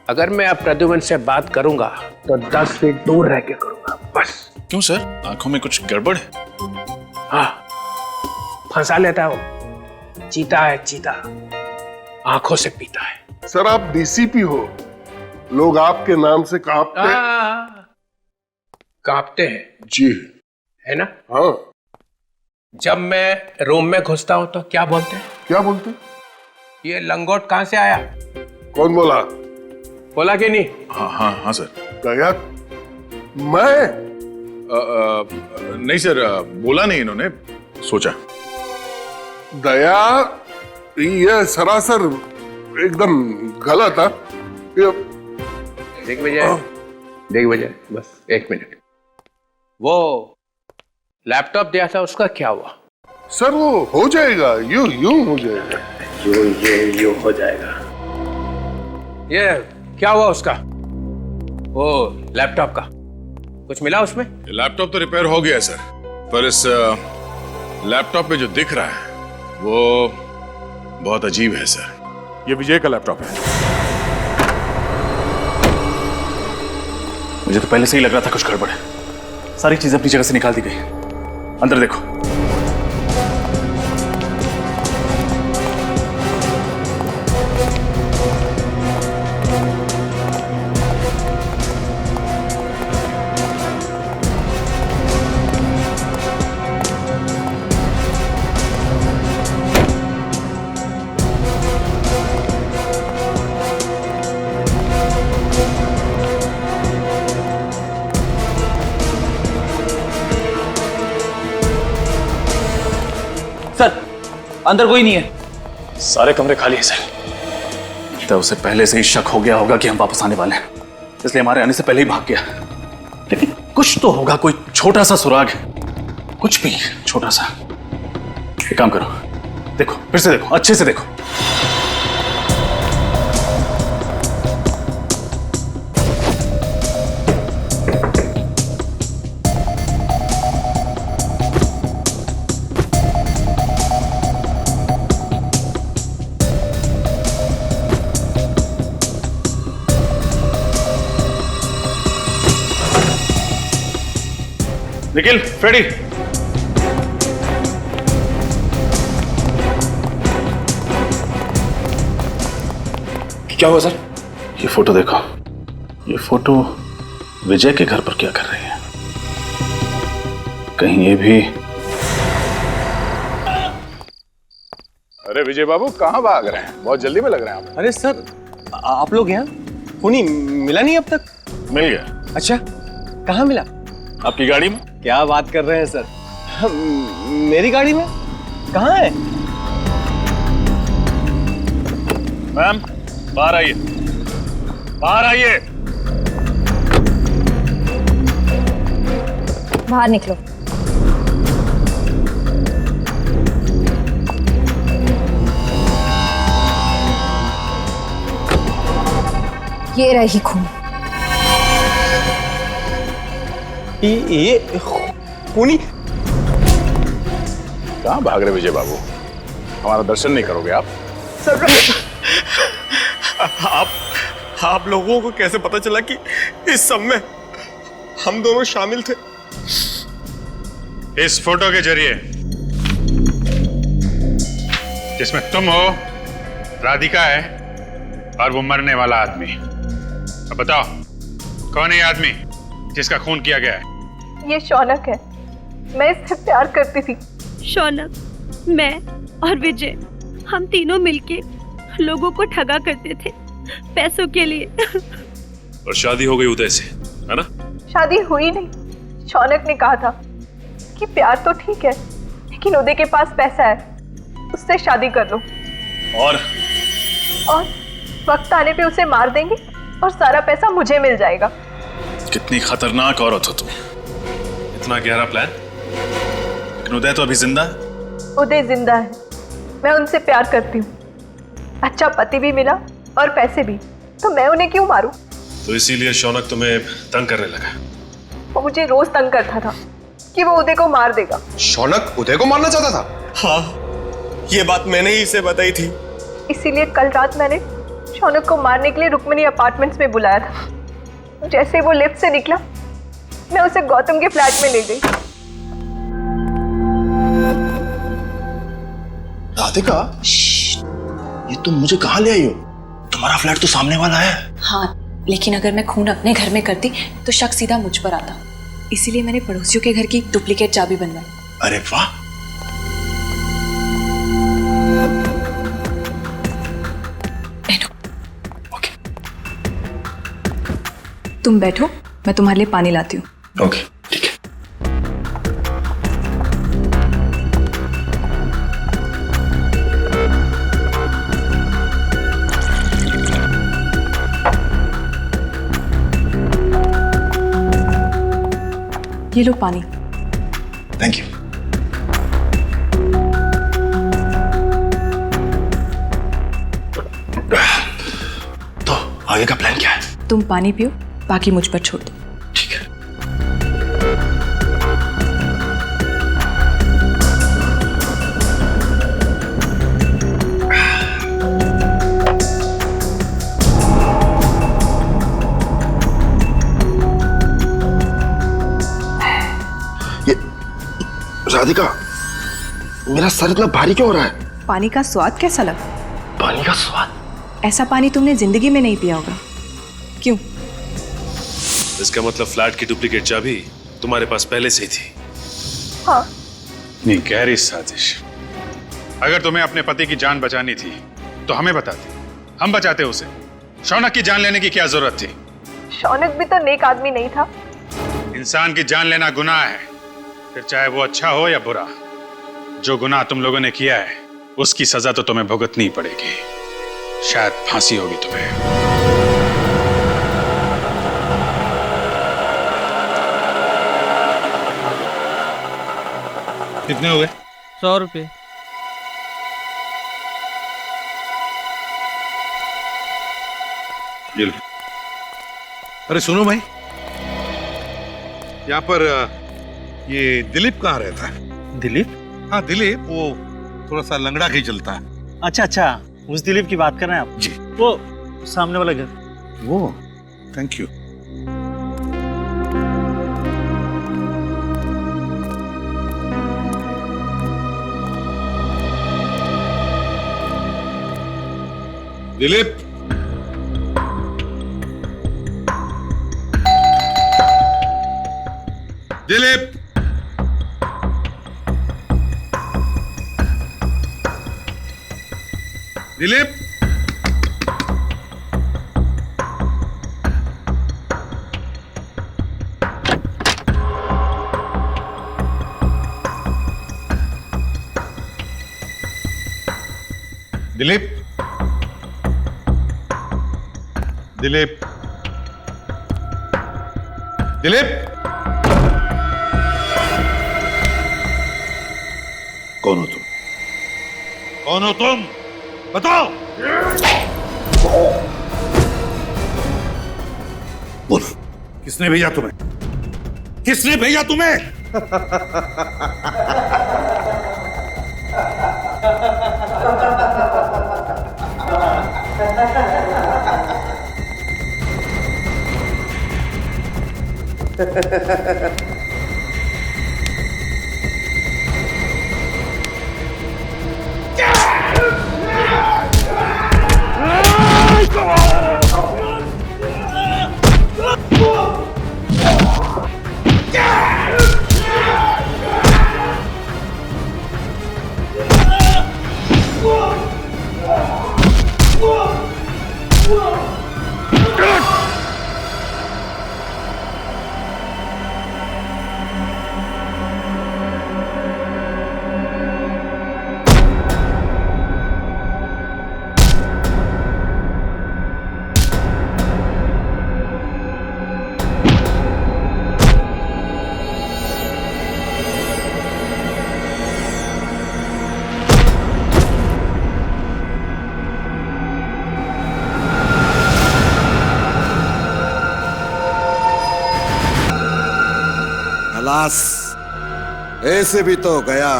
अगर मैं अब प्रद्युमन से बात करूंगा तो 10 फीट दूर रह के करूंगा बस। क्यों सर, आंखों में कुछ गड़बड़ है? हाँ, फंसा लेता है वो। चीता है चीता, आंखों से पीता है। सर आप डीसीपी हो, लोग आपके नाम से कांपते हैं जी, है ना? हाँ। जब मैं रूम में घुसता हूं तो क्या बोलते हैं? क्या बोलते? ये लंगोट कहां से आया? कौन बोला? बोला कि नहीं? हाँ हाँ हाँ सर। दया, मैं नहीं सर, बोला नहीं इन्होंने, सोचा। दया, ये सरासर एकदम गलत है। देख विजय, बस 1 मिनट। वो लैपटॉप दिया था, उसका क्या हुआ? सर वो हो जाएगा, यूं हो जाएगा। यूं हो जाएगा। ये क्या हुआ उसका? वो लैपटॉप का कुछ मिला उसमें? लैपटॉप तो रिपेयर हो गया सर, पर इस लैपटॉप पे जो दिख रहा है वो बहुत अजीब है सर। ये विजय का लैपटॉप है। मुझे तो पहले से ही लग रहा था कुछ गड़बड़ है। सारी चीजें अपनी जगह से निकाल दी गई। अंदर देखो। अंदर कोई नहीं है। सारे कमरे खाली हैं सर। तो उसे पहले से ही शक हो गया होगा कि हम वापस आने वाले हैं, इसलिए हमारे आने से पहले ही भाग गया। लेकिन कुछ तो होगा, कोई छोटा सा सुराग, कुछ भी छोटा सा। एक काम करो, देखो, फिर से देखो, अच्छे से देखो। निखिल, फ्रेडी, क्या हुआ सर? ये फोटो देखो, ये फोटो विजय के घर पर क्या कर रही है? कहीं ये भी... अरे विजय बाबू कहाँ भाग रहे हैं? बहुत जल्दी में लग रहे हैं आप। अरे सर, आप लोग यहाँ? खूनी मिला नहीं अब तक? मिल गया। अच्छा, कहाँ मिला? आपकी गाड़ी में। क्या बात कर रहे हैं सर? मेरी गाड़ी में? कहाँ है? मैम बाहर आइए, बाहर आइए। बाहर निकलो। ये रही खून। ये खूनी? कहाँ भाग रहे विजय बाबू? हमारा दर्शन नहीं करोगे आप? सर, आप लोगों को कैसे पता चला कि इस सब में हम दोनों शामिल थे? इस फोटो के जरिए जिसमें तुम हो, राधिका है और वो मरने वाला आदमी। अब बताओ कौन है ये आदमी जिसका खून किया गया है? ये शौनक है। मैं इससे प्यार करती थी। शौनक, मैं और विजय, हम तीनों मिलके लोगों को ठगा करते थे पैसों के लिए। और शादी हो गई उदय से, है ना? शादी हुई नहीं। शौनक ने कहा था कि प्यार तो ठीक है, लेकिन उदय के पास पैसा है, उससे शादी कर लो। और वक्त आने पे उसे मार देंगे और सारा पैसा मुझे मिल जाएगा। कितनी खतरनाक औरत हो तुम। इतना गहरा प्लान। लेकिन उदय तो अभी जिंदा है। उदय जिंदा है, मैं उनसे प्यार करती हूँ। अच्छा पति भी मिला और पैसे भी, तो मैं उन्हें क्यों मारूं? तो इसीलिए शौनक तुम्हें तंग करने लगा? वो मुझे रोज तंग करता था कि वो उदय को मार देगा। शौनक उदय को मारना चाहता था? हाँ, ये बात मैंने ही इसे बताई थी। इसीलिए कल रात मैंने शौनक को मारने के लिए रुक्मिणी अपार्टमेंट्स में बुलाया था। जैसे वो लिफ्ट से निकला, मैं उसे गौतम के फ्लैट में ले गई। राधिका, ये तुम मुझे कहाँ ले आई हो? तुम्हारा फ्लैट तो सामने वाला है। हाँ, लेकिन अगर मैं खून अपने घर में करती तो शक सीधा मुझ पर आता। इसीलिए मैंने पड़ोसियों के घर की डुप्लीकेट चाबी बनवाई। अरे वाह! तुम बैठो, मैं तुम्हारे लिए पानी लाती हूँ। ओके, ठीक है। ये लो पानी। Thank you. तो आगे का प्लान क्या है? तुम पानी पियो, बाकी मुझ पर छोड़ दो। ठीक है। ये राधिका, मेरा सर इतना भारी क्यों हो रहा है? पानी का स्वाद कैसा लगा? पानी का स्वाद? ऐसा पानी तुमने जिंदगी में नहीं पिया होगा। क्यों? इसका मतलब फ्लैट की डुप्लीकेट चाबी तुम्हारे पास पहले से ही थी। हाँ। नहीं, गहरी साजिश। अगर तुम्हें अपने पति की जान बचानी थी तो हमें बताती, हम बचाते उसे। शौनक की जान लेने की क्या जरूरत थी? शौनक भी तो नेक आदमी नहीं था। इंसान की जान लेना गुनाह है, फिर चाहे वो अच्छा हो या बुरा। जो गुनाह तुम लोगों ने किया है उसकी सजा तो तुम्हें भुगतनी पड़ेगी। शायद फांसी होगी तुम्हें। कितने हो गए? 100 रुपये। ये लो। अरे सुनो भाई, यहाँ पर ये दिलीप कहाँ रहता है? दिलीप? हाँ दिलीप, वो थोड़ा सा लंगड़ा के चलता है। अच्छा अच्छा, उस दिलीप की बात कर रहे हैं आप? जी। वो सामने वाला घर। वो, थैंक यू। दिलीप, दिलीप, दिलीप, दिलीप, दिलीप, दिलीप, कौन हो तुम? कौन हो तुम? बताओ। बोलो, किसने भेजा तुम्हें? किसने भेजा तुम्हें? खलास, ऐसे भी तो गया।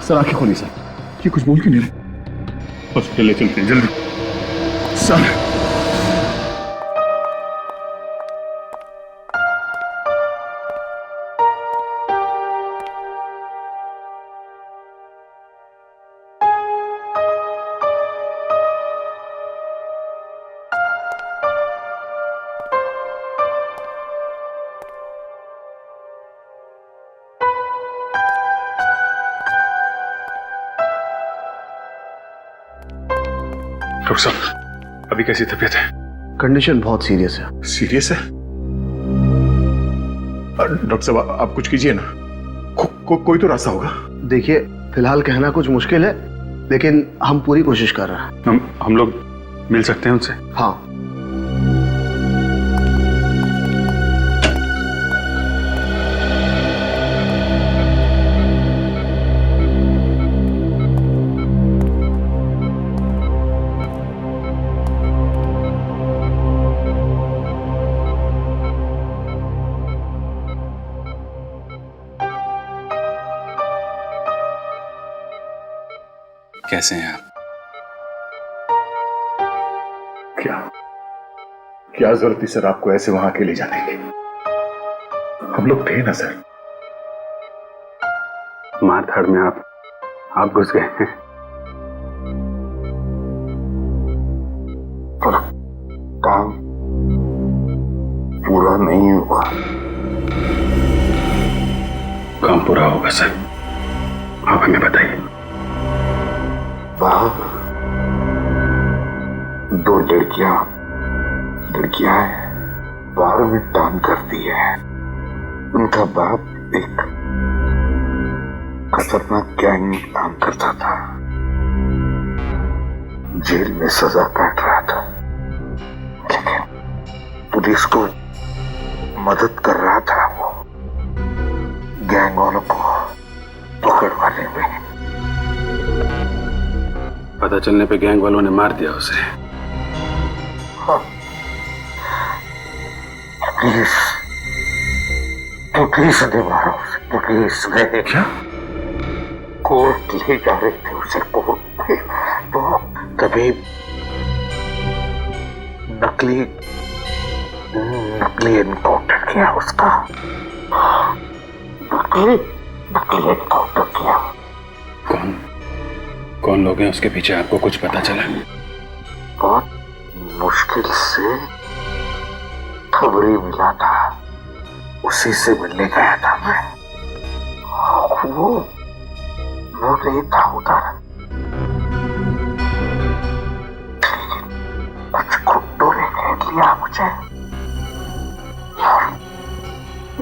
सर आंखें खोली सर, ये कुछ बोल क्यों नहीं रहे? हॉस्पिटल ले चलते हैं जल्दी सर। डॉक्टर साहब, अभी कैसी तबीयत है? कंडीशन बहुत सीरियस है। सीरियस है? डॉक्टर साहब आप कुछ कीजिए ना, कोई तो रास्ता होगा। देखिए फिलहाल कहना कुछ मुश्किल है, लेकिन हम पूरी कोशिश कर रहे हैं। हम लोग मिल सकते हैं उनसे? हाँ। कैसे हैं आप? क्या जरूरत थी सर आपको ऐसे वहां अकेले जाने की? हम लोग थे ना सर। मारधाड़ में आप घुस गए हैं। पर काम पूरा नहीं हुआ। काम पूरा होगा सर, आप हमें बताइए। बाप, दो लड़कियां हैं, बाहर में काम करती है। उनका बाप एक खतरनाक गैंग में काम करता था, जेल में सजा काट रहा था, लेकिन पुलिस को मदद कर रहा था वो गैंग वालों को पकड़वाने में। पता चलने पे गैंग वालों ने मार दिया उसे। हाँ। पुलिस ने मारा उसे। पुलिस ने क्या? कोर्ट ले जा रहे थे उसे, कोर्ट में। तभी नकली एनकाउंटर किया उसका। नकली एनकाउंटर किया। कौन लोग हैं उसके पीछे, आपको कुछ पता चला? बहुत मुश्किल से खबरी मिला था, उसी से मिलने गया था मैं। वो नहीं था उधर, कुछ गुंडों ने घेर लिया मुझे,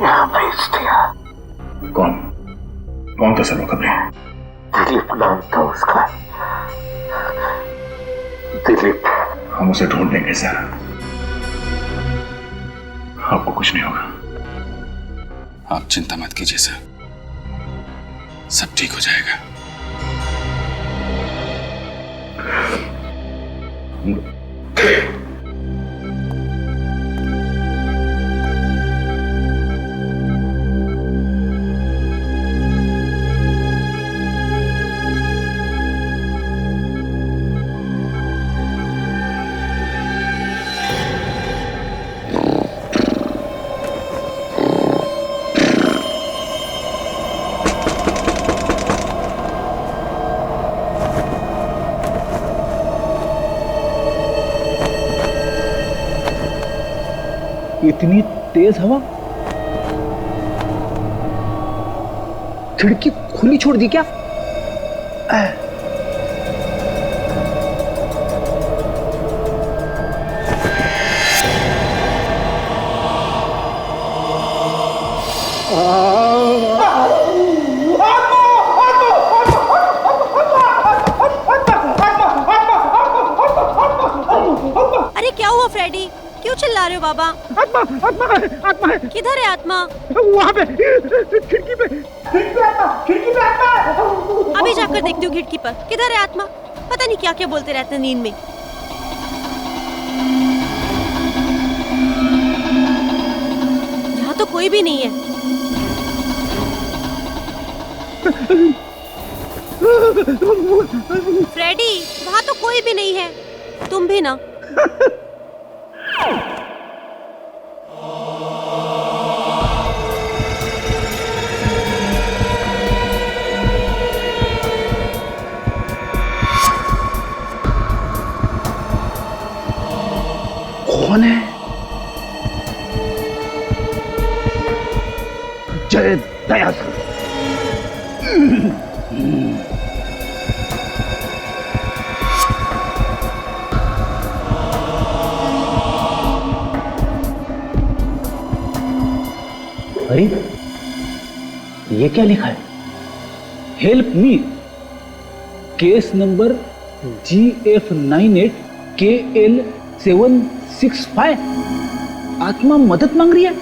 यहाँ भेज दिया। कौन था सर वो खबरी? दिलीप नाम था उसका, दिलीप। हम उसे ढूंढ लेंगे सर, आपको कुछ नहीं होगा, आप चिंता मत कीजिए सर, सब ठीक हो जाएगा। इतनी तेज हवा, खिड़की खुली छोड़ दी क्या? अरे क्या हुआ फ्रेडी, क्यों चिल्ला रहे हो बाबा? आत्मा आत्मा आत्मा है। किधर है आत्मा? वहाँ पे खिड़की पे आत्मा। अभी जाकर देखती हूँ खिड़की पर, किधर है आत्मा? पता नहीं क्या क्या बोलते रहते हैं नींद में। यहाँ तो कोई भी नहीं है। फ्रेडी, वहाँ तो कोई भी नहीं है, तुम भी ना। कौन है? जय दया। अरे ये क्या लिखा है? Help me, case number GF98KL765। आत्मा मदद मांग रही है।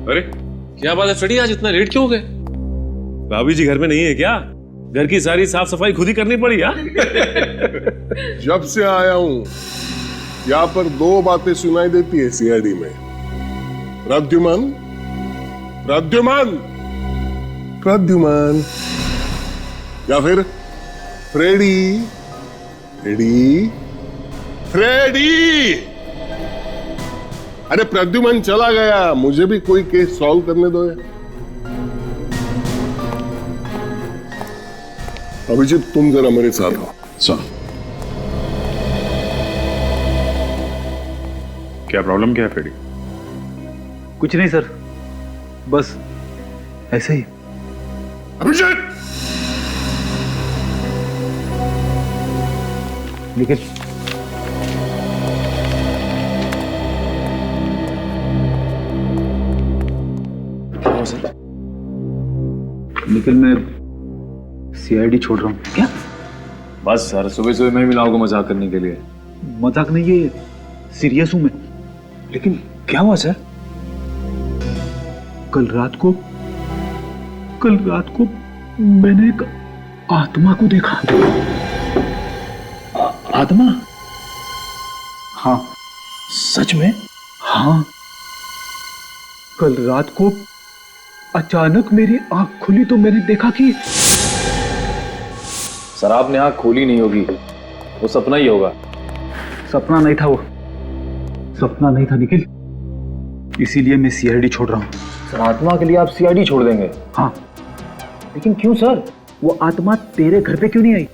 अरे क्या बात है फ्रेडी, आज इतना लेट क्यों हो गए? भाभी जी घर में नहीं है क्या? घर की सारी साफ सफाई खुद ही करनी पड़ी? जब से आया हूं यहाँ पर दो बातें सुनाई देती है सीआईडी में, प्रद्युमन प्रद्युमन प्रद्युमन, या फिर फ्रेडी फ्रेडी फ्रेडी। अरे प्रद्युमन चला गया, मुझे भी कोई केस सॉल्व करने दो यार। अभिजीत तुम जरा मेरे साथ हो। सुन, क्या प्रॉब्लम क्या है फ्रेडी? कुछ नहीं सर, बस ऐसे ही। अभिजीत! निखिल, निखिल मैं सीआईडी छोड़ रहा हूँ। क्या? बस सर, सुबह सुबह मैं मिलाऊंगा मजाक करने के लिए। मजाक नहीं, ये सीरियस हूं मैं। लेकिन क्या हुआ सर? कल रात को मैंने एक आत्मा को देखा। आत्मा? हाँ। सच में? हाँ, कल रात को अचानक मेरी आंख खुली तो मैंने देखा कि सर आपने आंख खोली नहीं होगी, वो सपना ही होगा। सपना नहीं था, वो सपना नहीं था निखिल, इसीलिए मैं सीआईडी छोड़ रहा हूँ। सर आत्मा के लिए आप सीआईडी छोड़ देंगे? हाँ। लेकिन क्यों सर? वो आत्मा तेरे घर पे क्यों नहीं आई?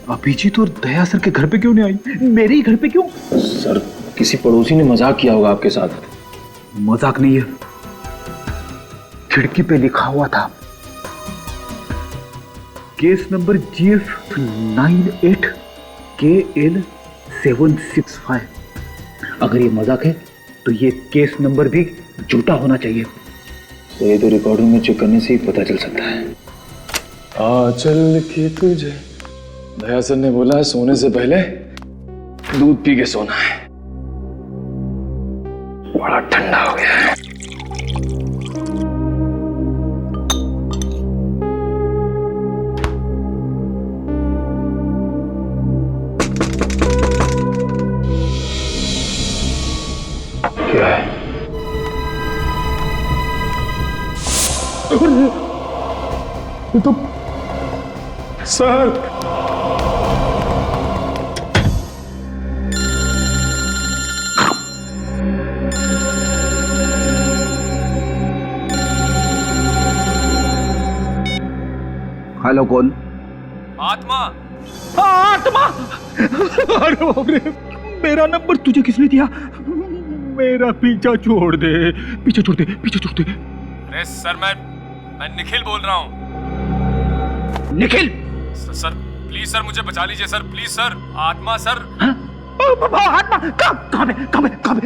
अभिजीत और दया सर के घर पे क्यों नहीं आई? मेरे ही घर पे क्यों? सर किसी पड़ोसी ने मजाक किया होगा आपके साथ। मजाक नहीं है, खिड़की पे लिखा हुआ था केस नंबर GF98KL765। अगर ये मजाक है तो ये केस नंबर भी झूठा होना चाहिए। तो ये तो रिकॉर्डिंग में चेक करने से ही पता चल सकता है। चल के तुझे दया सर ने बोला है सोने से पहले दूध पी के सोना है। बड़ा ठंडा हो गया है। क्या है? ये तो सर हेलो कौन? आत्मा। आत्मा? अरे बाप रे, मेरा नंबर तुझे किसने दिया? मेरा पीछा छोड़ दे, पीछे छोड़ दे, पीछे छोड़ दे। अरे सर मैं निखिल बोल रहा हूँ। निखिल? सर प्लीज सर मुझे बचा लीजिए सर, प्लीज सर। आत्मा सर। आत्मा कहाँ पे?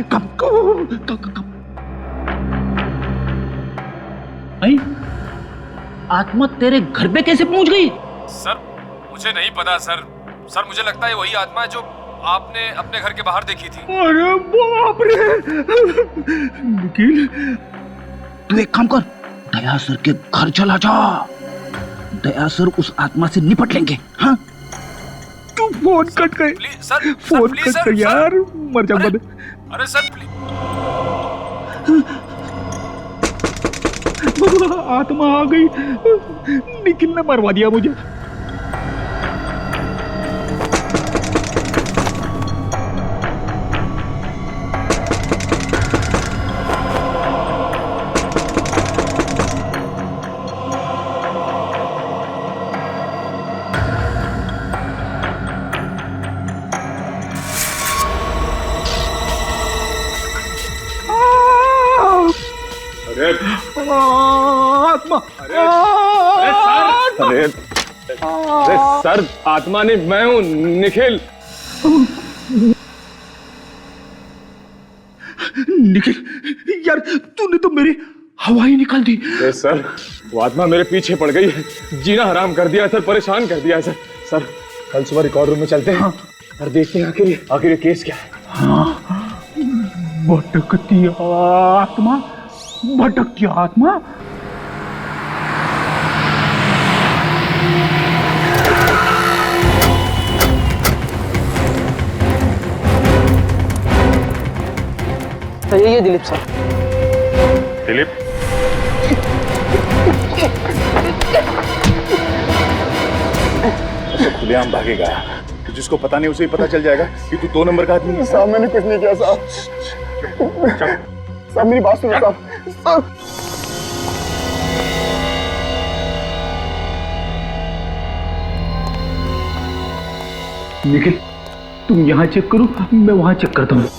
आत्मा तेरे घर पे कैसे पहुंच गई? सर मुझे नहीं पता सर। सर मुझे लगता है वही आत्मा है जो आपने अपने घर के बाहर देखी थी। अरे बाप रे! निखिल तू एक काम कर, दया सर के घर चला जा। दया सर उस आत्मा से निपट लेंगे। हाँ? तू फोन कट कर, फोन कट कर यार, मर जाऊंगा मैं। अरे सर प्लीज। आत्मा आ गई, निखिल ने मरवा दिया मुझे। आत्मा! अरे सर, आत्मा नहीं, मैं हूं निखिल। निखिल यार, तूने तो मेरी हवा ही निकाल दी। सर वो आत्मा मेरे पीछे पड़ गई है, जीना हराम कर दिया है सर, परेशान कर दिया है सर। सर कल सुबह रिकॉर्ड रूम में चलते हैं और देखते हैं आखिर केस क्या है। भटकती आत्मा, भटकती आत्मा। तो यही है दिलीप सर। दिलीप तो खुलेआम भागेगा, तो जिसको पता नहीं उसे ही पता चल जाएगा कि तू 2 नंबर का आदमी है। साहब मैंने कुछ नहीं किया साहब। साहब मेरी बात सुनो साहब। निखिल तुम यहाँ चेक करो, मैं वहां चेक करता हूँ।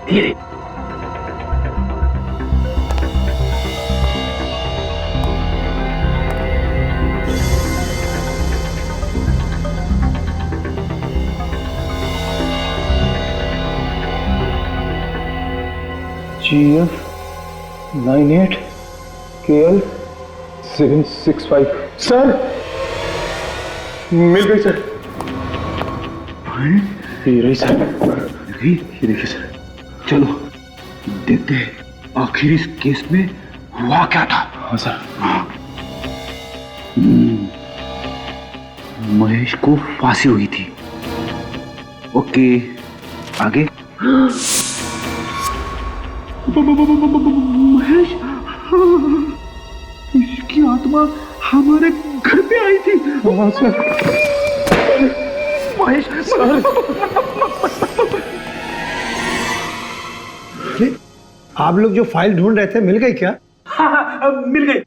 धीरे। GF 98 KL 765। सर मिल गई सर। ये रही सर, ये देखिए सर। चलो देखते हैं आखिर इस केस में हुआ क्या था। हाँ सर। महेश को फांसी हुई थी। ओके आगे। महेश, इसकी आत्मा हमारे घर पे आई थी। हाँ सर। महेश सर। आप लोग जो फाइल ढूंढ रहे थे मिल गई क्या? हाँ मिल गई।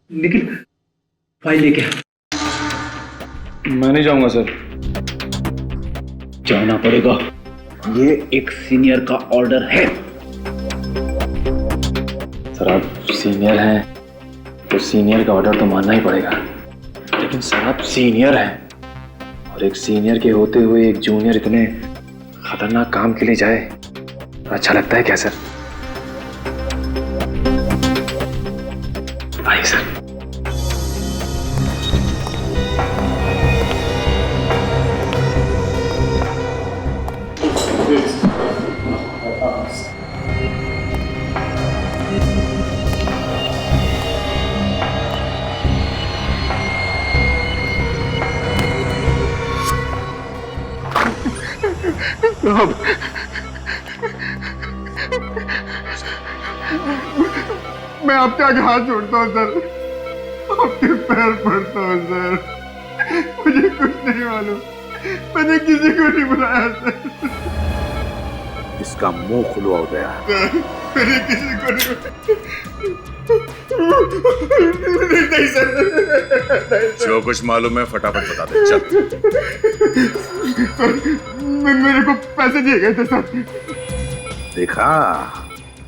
निखिल फाइल लेके आ। मैं नहीं जाऊंगा सर। जाना पड़ेगा, ये एक सीनियर का ऑर्डर है। सर आप सीनियर हैं तो सीनियर का ऑर्डर तो मानना ही पड़ेगा, लेकिन सर आप सीनियर हैं और एक सीनियर के होते हुए एक जूनियर इतने खतरनाक काम के लिए जाए, अच्छा लगता है क्या सर? आइए सर। मैं आपके आगे हाथ जोड़ता हूँ सर, आपके पैर पड़ता हूँ सर। मुझे कुछ नहीं मालूम, मैंने किसी को नहीं बुलाया सर। इसका मुंह खुलवा हो गया। मैंने किसी को नहीं सर। जो कुछ मालूम है फटाफट बता दे। चल। सर मेरे को पैसे दिए गए थे सर। देखा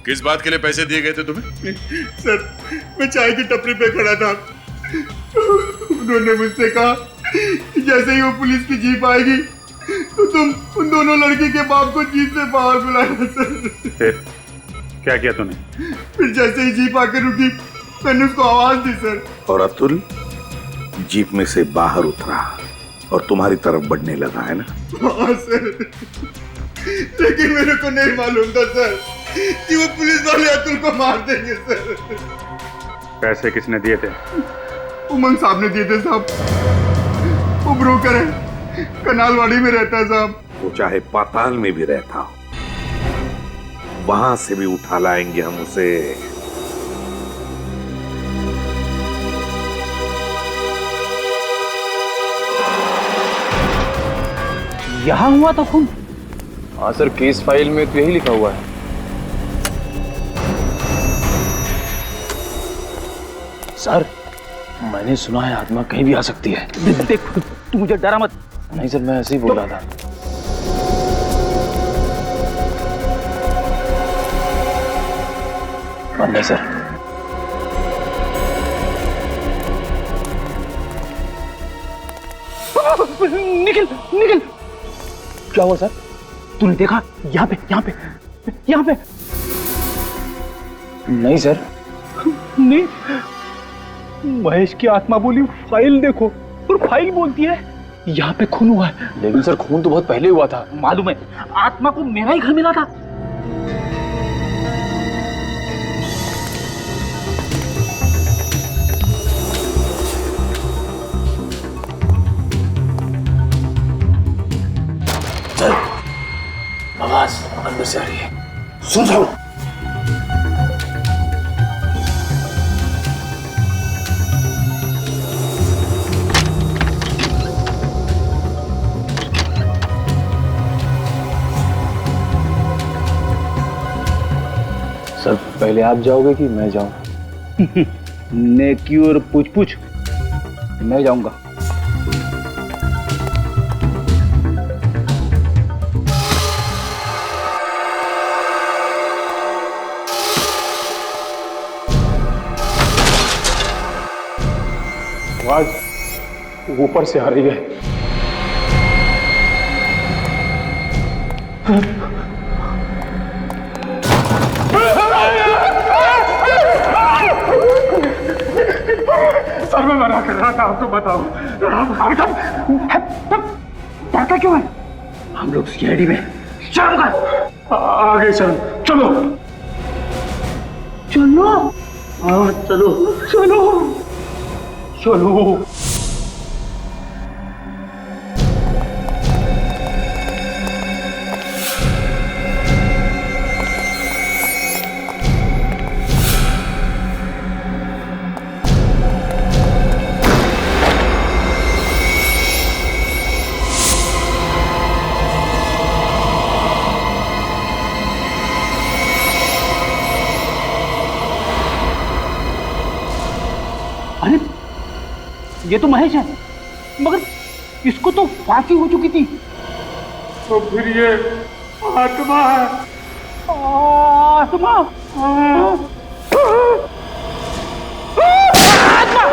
किस बात के लिए पैसे दिए गए थे तुम्हें? सर मैं चाय की टपरी पे खड़ा था, उन्होंने मुझसे कहा कि जैसे ही वो पुलिस की जीप आएगी तो तुम उन दोनों लड़की के बाप को जीप से बाहर बुलाना सर। फिर क्या किया तूने? फिर जैसे ही जीप आकर रुकी मैंने उसको आवाज दी सर। और अतुल जीप में से बाहर उतरा और तुम्हारी तरफ बढ़ने लगा, है ना? हाँ सर, लेकिन मेरे को नहीं मालूम था सर कि वो पुलिस वाले अतुल को मार देंगे सर। पैसे किसने दिए थे? उमंग साहब ने दिए थे साहब। वो ब्रोकर है, कनालवाड़ी में रहता है साहब। वो चाहे पाताल में भी रहता हो, वहां से भी उठा लाएंगे हम उसे। यहाँ हुआ था खून? हाँ सर, केस फाइल में तो यही लिखा हुआ है। सर मैंने सुना है आत्मा कहीं भी आ सकती है। देख तू मुझे डरा मत। नहीं सर, मैं ऐसे ही बोल रहा था। बंद है सर। निखिल निखिल, क्या हुआ सर? तूने देखा? यहाँ पे यहाँ पे यहाँ पे? नहीं सर। नहीं, महेश की आत्मा बोली फाइल देखो, और फाइल बोलती है यहाँ पे खून हुआ है। लेकिन सर खून तो बहुत पहले हुआ था। मालूम है, आत्मा को मेरा ही घर मिला था। सर आवाज अंदर से आ रही है। सुन सुन। सर पहले आप जाओगे कि मैं जाऊं? नेकी और पूछ पूछ, मैं जाऊंगा। आवाज ऊपर से आ रही है। सर मैं मना कर रहा था, आप तो बताओ। डरता क्यों है? हम लोग सीआईडी में। शर्म कर। आगे चलो चलो चलो। हाँ चलो चलो चलो। अरे ये तो महेश है, मगर इसको तो फांसी हो चुकी थी। तो फिर ये आत्मा है। आत्मा आत्मा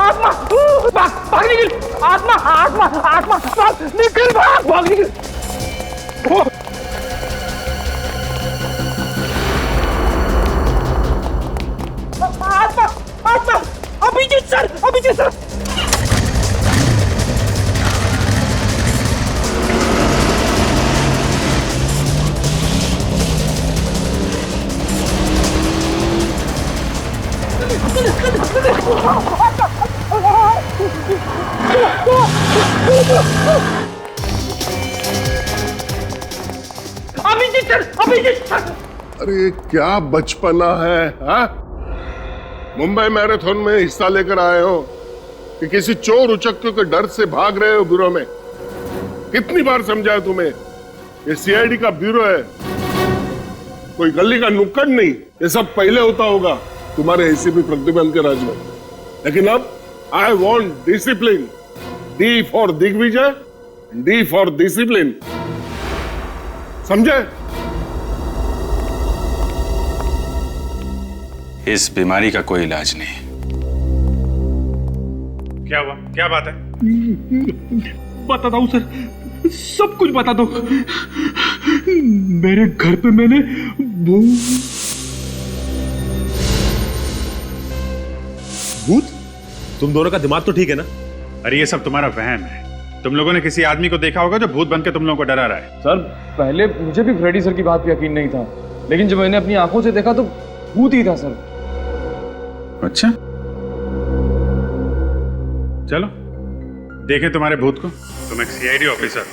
आत्मा भाग निकल। आत्मा आत्मा आत्मा निकल, भाग निकल। आत्मा आत्मा Abhijeet sir, Abhijeet sir. Abhijeet sir, Abhijeet sir. अरे क्या बचपना है, हाँ? मुंबई मैराथन में हिस्सा लेकर आए हो कि किसी चोर उचक्कों के डर से भाग रहे हो ब्यूरो में? कितनी बार समझाया तुम्हें, ये सीआईडी का ब्यूरो है, कोई गली का नुक्कड़ नहीं। ये सब पहले होता होगा तुम्हारे एसीपी प्रतिबंध के राज में, लेकिन अब I want discipline. D for Digvijay, D for discipline, समझे? इस बीमारी का कोई इलाज नहीं। क्या हुआ, क्या बात है? बताता हूँ सर, सब कुछ बता दो। मेरे घर पे मैंने भूत? तुम दोनों का दिमाग तो ठीक है ना? अरे ये सब तुम्हारा वहम है। तुम लोगों ने किसी आदमी को देखा होगा जो भूत बन के तुम लोगों को डरा रहा है। सर पहले मुझे भी फ्रेडी सर की बात पे यकीन नहीं था, लेकिन जब मैंने अपनी आंखों से देखा तो भूत ही था सर। अच्छा चलो देखें तुम्हारे भूत को। तुम एक सीआईडी ऑफिसर,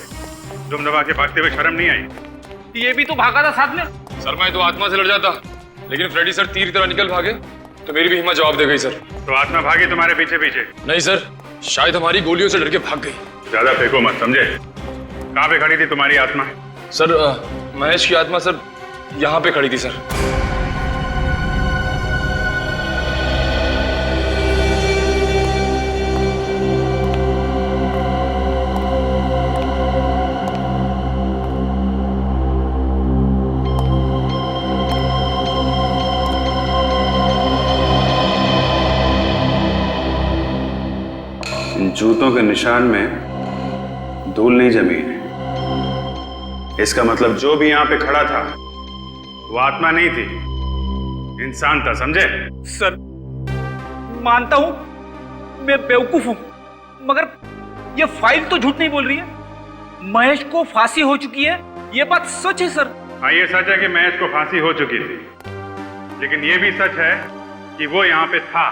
तुम दबा के भागते हुए शर्म नहीं आई? ये भी तो भागा था साथ में। सर मैं तो आत्मा से लड़ जाता, लेकिन फ्रेडी सर तीर की तरह निकल भागे तो मेरी भी हिम्मत जवाब दे गई सर। तो आत्मा भागी तुम्हारे पीछे पीछे? नहीं सर, शायद हमारी गोलियों से डर के भाग गई। ज्यादा फेंको मत, समझे? कहाँ पे खड़ी थी तुम्हारी आत्मा? सर महेश की आत्मा सर यहाँ पे खड़ी थी सर। जूतों के निशान में धूल नहीं जमी है। इसका मतलब जो भी यहां पे खड़ा था वो आत्मा नहीं थी, इंसान था, समझे? सर मानता हूं मैं बेवकूफ हूं, मगर ये फाइल तो झूठ नहीं बोल रही है। महेश को फांसी हो चुकी है, ये बात सच है सर। हाँ ये सच है कि महेश को फांसी हो चुकी थी, लेकिन ये भी सच है कि वो यहां पे था।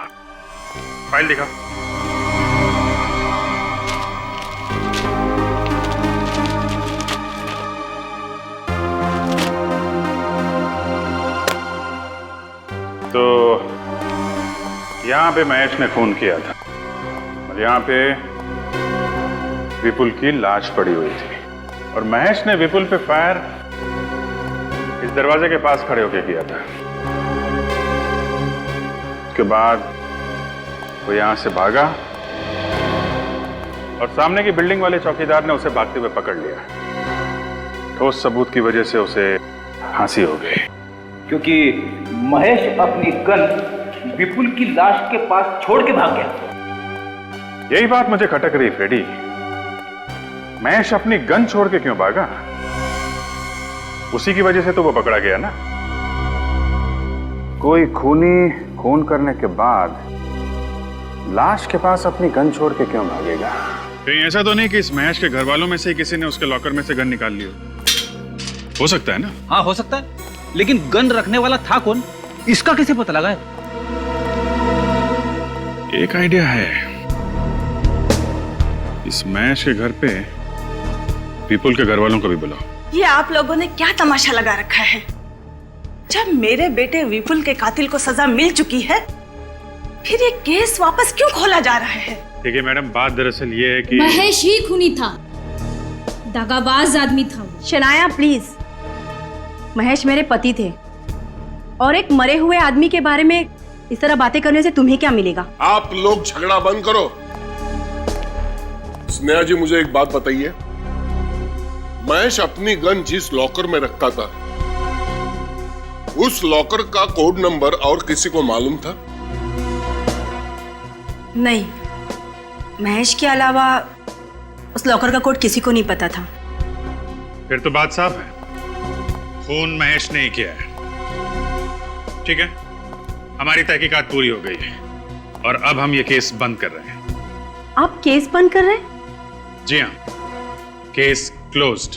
फाइल दिखा। तो यहां पे महेश ने खून किया था और यहां पे विपुल की लाश पड़ी हुई थी, और महेश ने विपुल पे फायर इस दरवाजे के पास खड़े होकर किया था। उसके बाद वो यहां से भागा और सामने की बिल्डिंग वाले चौकीदार ने उसे भागते हुए पकड़ लिया। ठोस सबूत की वजह से उसे फांसी हो गई, क्योंकि महेश अपनी गन विपुल की लाश के पास छोड़ के भाग गया। यही बात मुझे खटक रही फ्रेडी, महेश अपनी गन छोड़ के क्यों भागा? उसी की वजह से तो वो पकड़ा गया ना। कोई खूनी खून करने के बाद लाश के पास अपनी गन छोड़ के क्यों भागेगा? कहीं ऐसा तो नहीं कि इस महेश के घर वालों में से किसी ने उसके लॉकर में से गन निकाल ली हो सकता है ना? हाँ हो सकता है, लेकिन गन रखने वाला था कौन, इसका कैसे पता लगा है? एक आइडिया है। इस महेश के घर पे विपुल के घर वालों को भी बुलाओ। ये आप लोगों ने क्या तमाशा लगा रखा है? जब मेरे बेटे विपुल के कातिल को सजा मिल चुकी है, फिर ये केस वापस क्यों खोला जा रहा है? देखिए मैडम, बात दरअसल ये है कि महेश ही खूनी था, दगाबाज आदमी था। शनाया प्लीज, महेश मेरे पति थे और एक मरे हुए आदमी के बारे में इस तरह बातें करने से तुम्हें क्या मिलेगा? आप लोग झगड़ा बंद करो। स्नेहा जी, मुझे एक बात बताइए, महेश अपनी गन जिस लॉकर में रखता था, उस लॉकर का कोड नंबर और किसी को मालूम था? नहीं, महेश के अलावा उस लॉकर का कोड किसी को नहीं पता था। फिर तो बात साफ है, खून महेश ने ही किया है। ठीक है, हमारी तहकीकात पूरी हो गई है और अब हम ये केस बंद कर रहे हैं। आप केस बंद कर रहे हैं? जी हाँ, केस क्लोज्ड।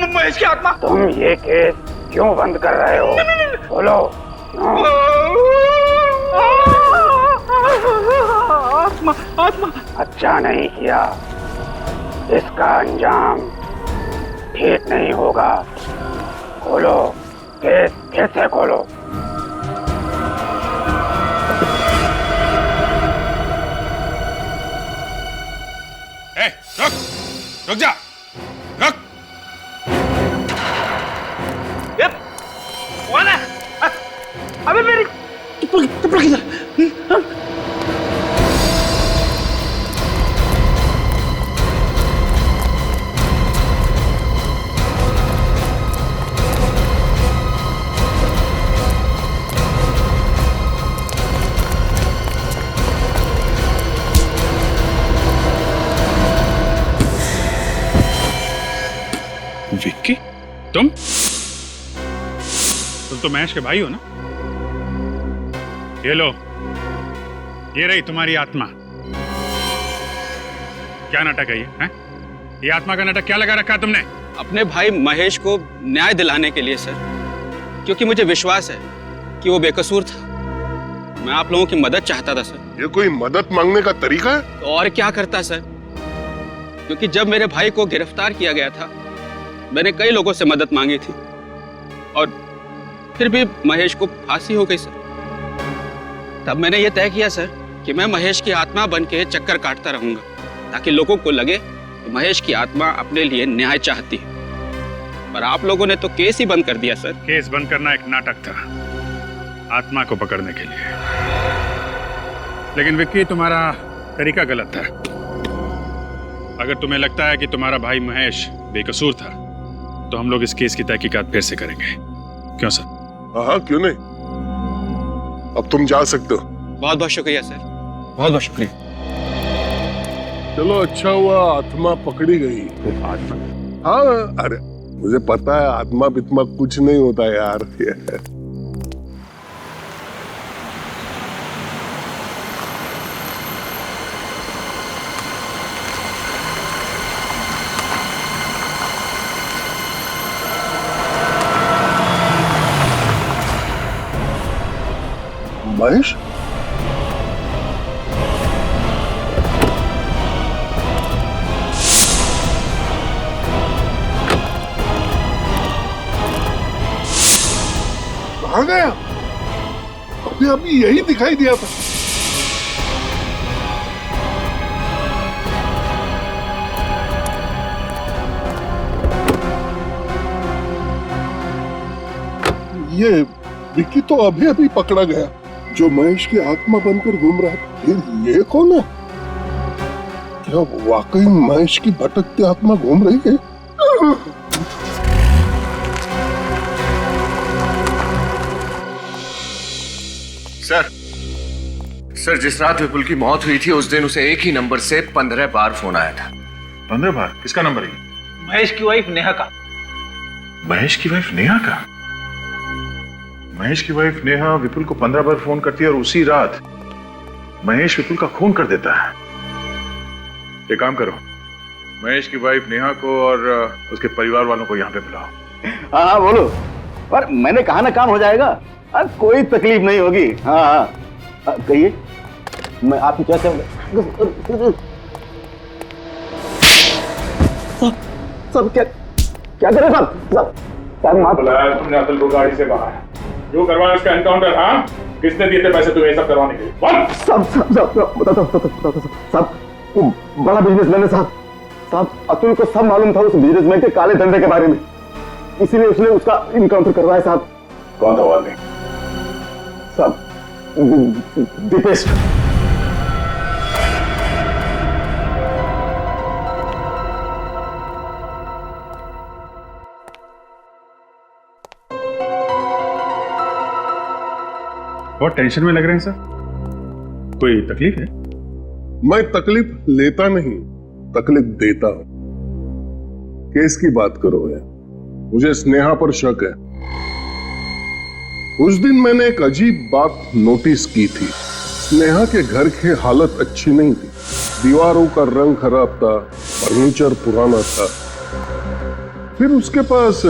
महेश की आत्मा, तुम ये केस क्यों बंद कर रहे हो? बोलो। आत्मा आत्मा। अच्छा नहीं किया, इसका अंजाम ठीक नहीं होगा। खोलो केस, फिर से खोलो। रुक जा, रुक। कौन है? अबे मेरी चप्पल किधर? विक्की, तुम तो महेश के भाई हो ना? ये लो, ये रही तुम्हारी आत्मा। क्या नाटक है ये? हैं? ये आत्मा का नाटक क्या लगा रखा तुमने? अपने भाई महेश को न्याय दिलाने के लिए सर, क्योंकि मुझे विश्वास है कि वो बेकसूर था। मैं आप लोगों की मदद चाहता था सर। ये कोई मदद मांगने का तरीका है? तो और क्या करता सर, क्योंकि जब मेरे भाई को गिरफ्तार किया गया था, मैंने कई लोगों से मदद मांगी थी और फिर भी महेश को फांसी हो गई सर। तब मैंने ये तय किया सर कि मैं महेश की आत्मा बन के चक्कर काटता रहूंगा, ताकि लोगों को लगे कि महेश की आत्मा अपने लिए न्याय चाहती है। पर आप लोगों ने तो केस ही बंद कर दिया सर। केस बंद करना एक नाटक था, आत्मा को पकड़ने के लिए। लेकिन विक्की, तुम्हारा तरीका गलत था। अगर तुम्हें लगता है कि तुम्हारा भाई महेश बेकसूर था, तो हम लोग इस केस की तहकीकात फिर से करेंगे। क्यों सर? हाँ, क्यों नहीं। अब तुम जा सकते हो। बहुत बहुत शुक्रिया सर, बहुत बहुत शुक्रिया। चलो, अच्छा हुआ आत्मा पकड़ी गई। आत्मा? हाँ, अरे मुझे पता है आत्मा बित्मा कुछ नहीं होता यार। महेश, कहाँ गया? अभी अभी यही दिखाई दिया था। ये विक्की तो अभी अभी पकड़ा गया, जो महेश की आत्मा बनकर घूम रहा है। फिर ये कौन है? क्या वाकई महेश की भटकती आत्मा घूम रही है? सर जिस रात विपुल की मौत हुई थी उस दिन उसे एक ही नंबर से 15 बार फोन आया था। 15 बार? किसका नंबर है? महेश की वाइफ नेहा का। महेश की वाइफ नेहा का? महेश की वाइफ नेहा विपुल को 15 बार फोन करती है और उसी रात महेश विपुल का खून कर देता है। एक काम करो, महेश की वाइफ नेहा को और उसके परिवार वालों को यहाँ पे बुलाओ। हाँ बोलो। पर मैंने कहा ना काम हो जाएगा। कोई तकलीफ नहीं होगी। हाँ कहिए, मैं आपकी क्या सब क्या करें सब माफ। बुलाया तुमने अतुल को गाड़ी से बाहर, जो करवाया उसका एनकाउंटर। हाँ, किसने दिए थे पैसे तुम्हें ये सब करवाने के लिए? सब बड़ा बिजनेसमैन है साहब। अतुल को सब मालूम था उस बिजनेसमैन के काले धंधे के बारे में, इसीलिए उसने उसका इनकाउंटर करवाया साहब। कौन था वो आदमी? साहब दीपेश। बहुत टेंशन में लग रहे हैं सर, कोई तकलीफ है? मैं तकलीफ लेता नहीं, तकलीफ देता हूं। केस की बात करो है, मुझे स्नेहा पर शक है। उस दिन मैंने एक अजीब बात नोटिस की थी। स्नेहा के घर की हालत अच्छी नहीं थी, दीवारों का रंग खराब था, फर्नीचर पुराना था। फिर उसके पास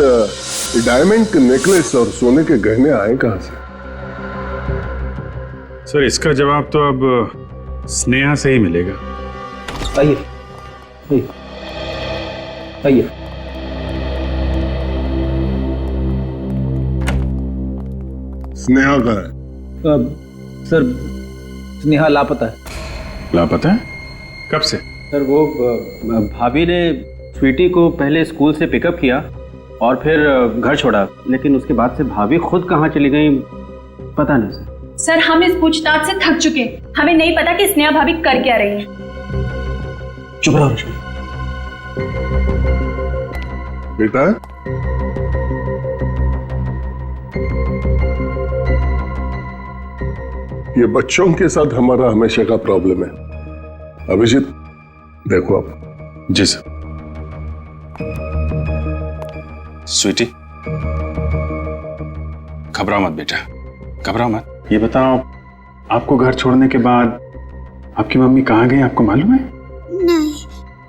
डायमंड के नेकलेस और सोने के गहने आए कहां से? सर इसका जवाब तो अब स्नेहा से ही मिलेगा। आइए आइए। स्नेहा का है? सर स्नेहा लापता है। लापता है? कब से? सर वो भाभी ने स्वीटी को पहले स्कूल से पिकअप किया और फिर घर छोड़ा, लेकिन उसके बाद से भाभी खुद कहाँ चली गई पता नहीं सर। सर हम इस पूछताछ से थक चुके हैं, हमें नहीं पता कि स्नेहा भाभी कर क्या रही है। चुप रहो रश्मि। बेटा ये बच्चों के साथ हमारा हमेशा का प्रॉब्लम है। अभिजीत देखो आप। जी सर। स्वीटी घबराओ मत बेटा, घबराओ मत। ये बताओ आपको घर छोड़ने के बाद आपकी मम्मी कहाँ गई, आपको मालूम है? नहीं।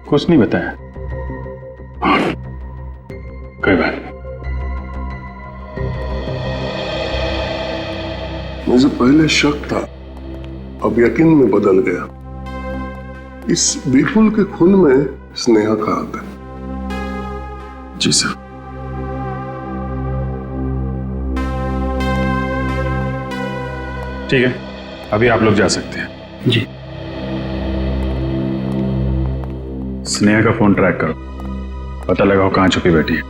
कुछ नहीं बताया? कोई बात नहीं। मुझे पहले शक था, अब यकीन में बदल गया। इस विपुल के खून में स्नेहा का हाथ है। जी सर। ठीक है, अभी आप लोग जा सकते हैं। जी। स्नेहा का फोन ट्रैक करो, पता लगाओ कहां छुपी बैठी है।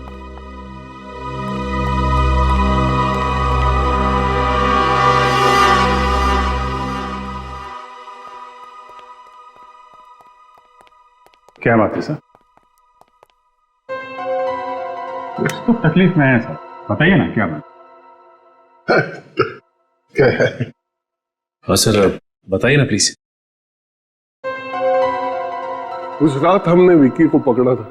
क्या बात है सर? कुछ तो तकलीफ में है सर, बताइए ना क्या बात? क्या है? हाँ सर बताइए ना प्लीज। उस रात हमने विक्की को पकड़ा था,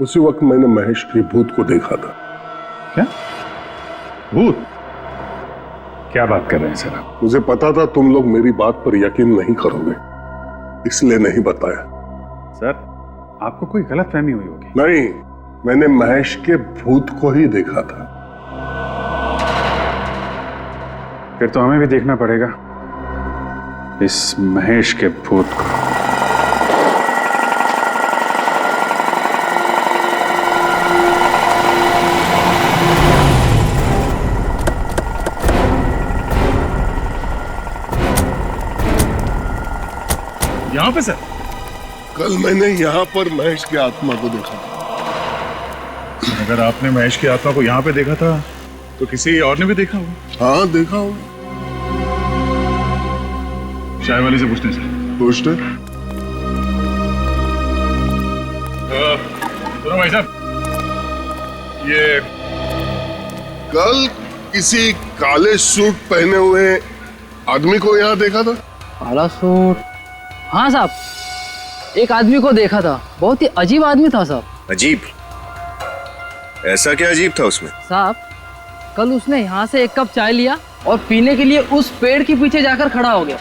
उसी वक्त मैंने महेश के भूत को देखा था। क्या भूत? क्या बात कर रहे हैं सर आप? मुझे पता था तुम लोग मेरी बात पर यकीन नहीं करोगे, इसलिए नहीं बताया। सर आपको कोई गलतफहमी हुई होगी। नहीं, मैंने महेश के भूत को ही देखा था। फिर तो हमें भी देखना पड़ेगा इस महेश के भूत को। यहाँ पे सर? कल मैंने यहाँ पर महेश की आत्मा को देखा था। अगर आपने महेश की आत्मा को यहाँ पे देखा था तो किसी और ने भी देखा होगा। हाँ देखा होगा। चाय वाले से पूछते हैं सर। पूछते। सुनो भाई साहब, ये कल किसी काले सूट पहने हुए आदमी को यहाँ देखा था? काला सूट? हाँ साहब, एक आदमी को देखा था, बहुत ही अजीब आदमी था साहब। अजीब? ऐसा क्या अजीब था उसमें? साहब, कल उसने यहाँ से एक कप चाय लिया और पीने के लिए उस पेड़ के पीछे जाकर खड़ा हो गया।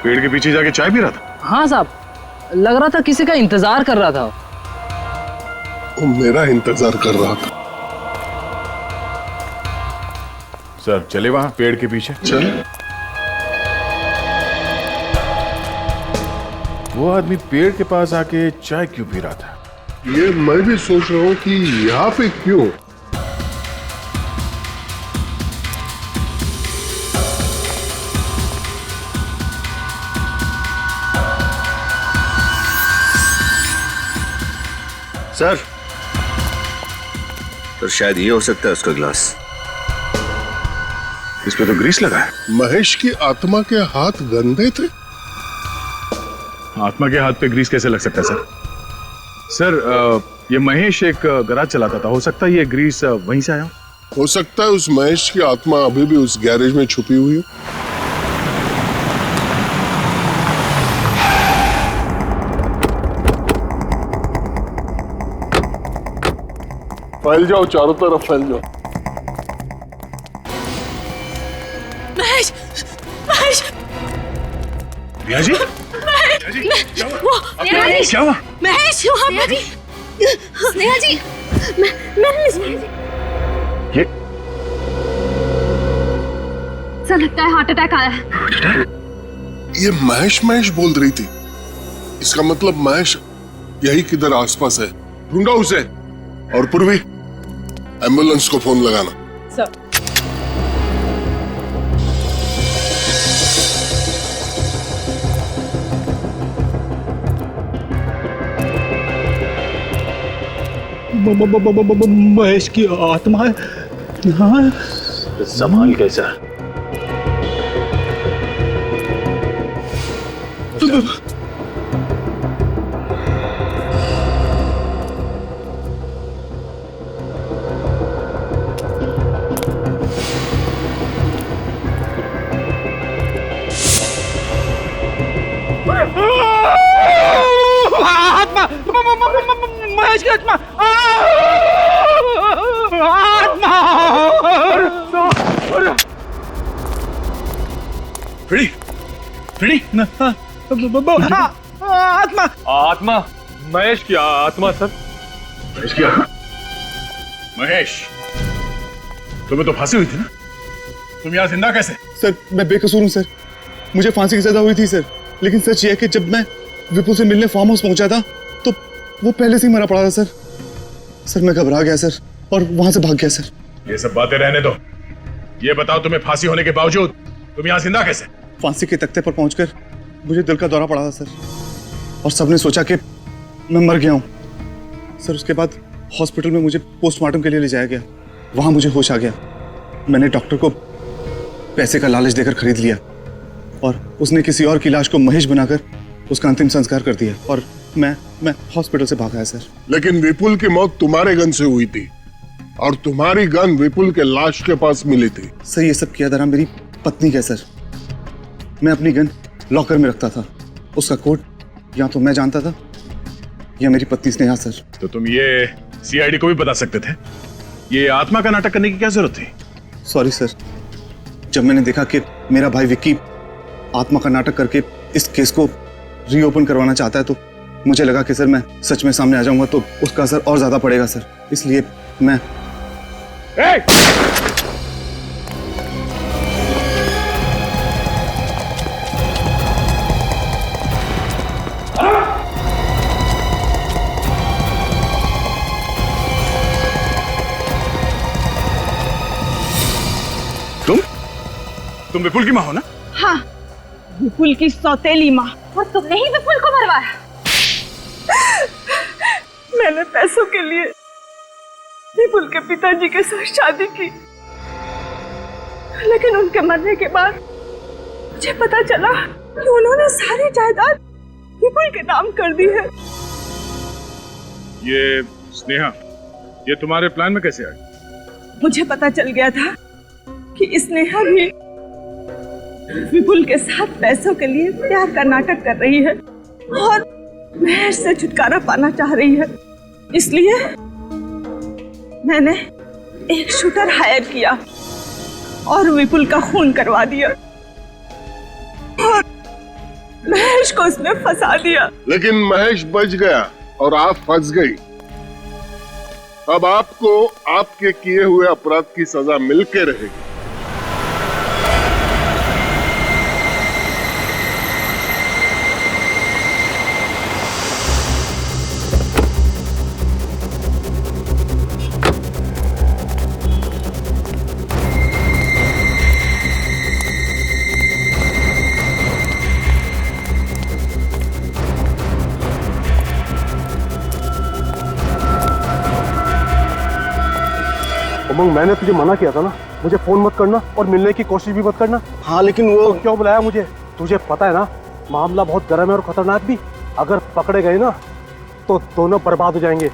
पेड़ के पीछे जाके चाय पी रहा था? हाँ साहब, लग रहा था किसी का इंतजार कर रहा था। वो मेरा इंतजार कर रहा था। सर चले वहां पेड़ के पीछे। चल। वो आदमी पेड़ के पास आके चाय क्यों पी रहा था? ये मैं भी सोच रहा हूँ कि यहाँ पे क्यों? सर, तो शायद ये हो सकता है उसका ग्लास। इस पे तो ग्रीस लगा है। महेश की आत्मा के हाथ गंदे थे? आत्मा के हाथ पे ग्रीस कैसे लग सकता है सर? सर, ये महेश एक गैराज चलाता था, हो सकता है ये ग्रीस वहीं से आया हो सकता है उस महेश की आत्मा अभी भी उस गैरेज में छुपी हुई हो। फैल जाओ, चारों तरफ फैल जाओ। महेश, महेश, रिया जी, क्या हुआ? महेश, स्नेहा जी, महेश, ये सर लगता है हार्ट अटैक आया है। ये महेश महेश बोल रही थी, इसका मतलब महेश यही किधर आसपास है। ढूंढो उसे। और पूर्वी, एम्बुलेंस को फोन लगाना। सर। महेश की आत्मा है। हाँ। संभाल कैसा? आत्मा, महेश की आत्मा, आत्मा। फ्रेडी, फ्रेडी, आत्मा, आत्मा, महेश की आत्मा सर। महेश की आत्मा? महेश, तुम्हें तो फांसी हुई थी ना? तुम यहाँ जिंदा कैसे? सर मैं बेकसूर हूँ सर, मुझे फांसी की सजा हुई थी सर, लेकिन सच यह है कि जब मैं विपुल से मिलने फार्म हाउस पहुंचा था तो वो पहले से ही मरा पड़ा था सर। सर मैं घबरा गया सर और वहां से भाग गया सर। ये सब बातें रहने दो, ये बताओ तुम्हें फांसी होने के बावजूद तुम यहाँ जिंदा कैसे? फांसी के तख्ते पर पहुंचकर मुझे दिल का दौरा पड़ा था सर, और सबने सोचा कि मैं मर गया हूँ सर। उसके बाद हॉस्पिटल में मुझे पोस्टमार्टम के लिए ले जाया गया, वहां मुझे होश आ गया। मैंने डॉक्टर को पैसे का लालच देकर खरीद लिया और उसने किसी और की लाश को महेश बनाकर उसका अंतिम संस्कार कर दिया और मैं हॉस्पिटल से भाग आया सर। लेकिन विपुल की मौत तुम्हारे गन से हुई थी और तुम्हारी गन विपुल के लाश के पास मिली थी। सर ये सब किया धरा मेरी पत्नी का सर। मैं अपनी गन लॉकर में रखता था, उसका कोड या तो मैं जानता था या मेरी पत्नी स्नेहा सर। तो तुम ये सीआईडी को भी बता सकते थे, ये आत्मा का नाटक करने की क्या जरूरत थी? सॉरी सर, जब मैंने देखा कि मेरा भाई विक्की आत्मा का नाटक करके इस केस को रीओपन करवाना चाहता है तो मुझे लगा कि सर मैं सच में सामने आ जाऊंगा तो उसका असर और ज्यादा पड़ेगा सर, इसलिए मैं तुम विपुल की माँ हो ना? हाँ, विपुल की सौतेली माँ। और तुमने ही विपुल को मरवाया? मैंने पैसों के लिए विपुल के पिताजी के साथ शादी की, लेकिन उनके मरने के बाद मुझे पता चला कि उन्होंने सारी जायदाद विपुल के नाम कर दी है। ये स्नेहा, ये तुम्हारे प्लान में कैसे आई? मुझे पता चल गया था कि स्नेहा भी विपुल के साथ पैसों के लिए प्यार का नाटक कर रही है और महेश से छुटकारा पाना चाह रही है। इसलिए मैंने एक शूटर हायर किया और विपुल का खून करवा दिया और महेश को उसमें फंसा दिया। लेकिन महेश बच गया और आप फंस गई। अब आपको आपके किए हुए अपराध की सजा मिलके रहेगी। उमंग, मैंने तुझे मना किया था ना, मुझे फोन मत करना और मिलने की कोशिश भी मत करना। हाँ लेकिन वो तो क्यों बुलाया मुझे? तुझे पता है ना मामला बहुत गर्म है और खतरनाक भी। अगर पकड़े गए ना तो दोनों बर्बाद हो जाएंगे।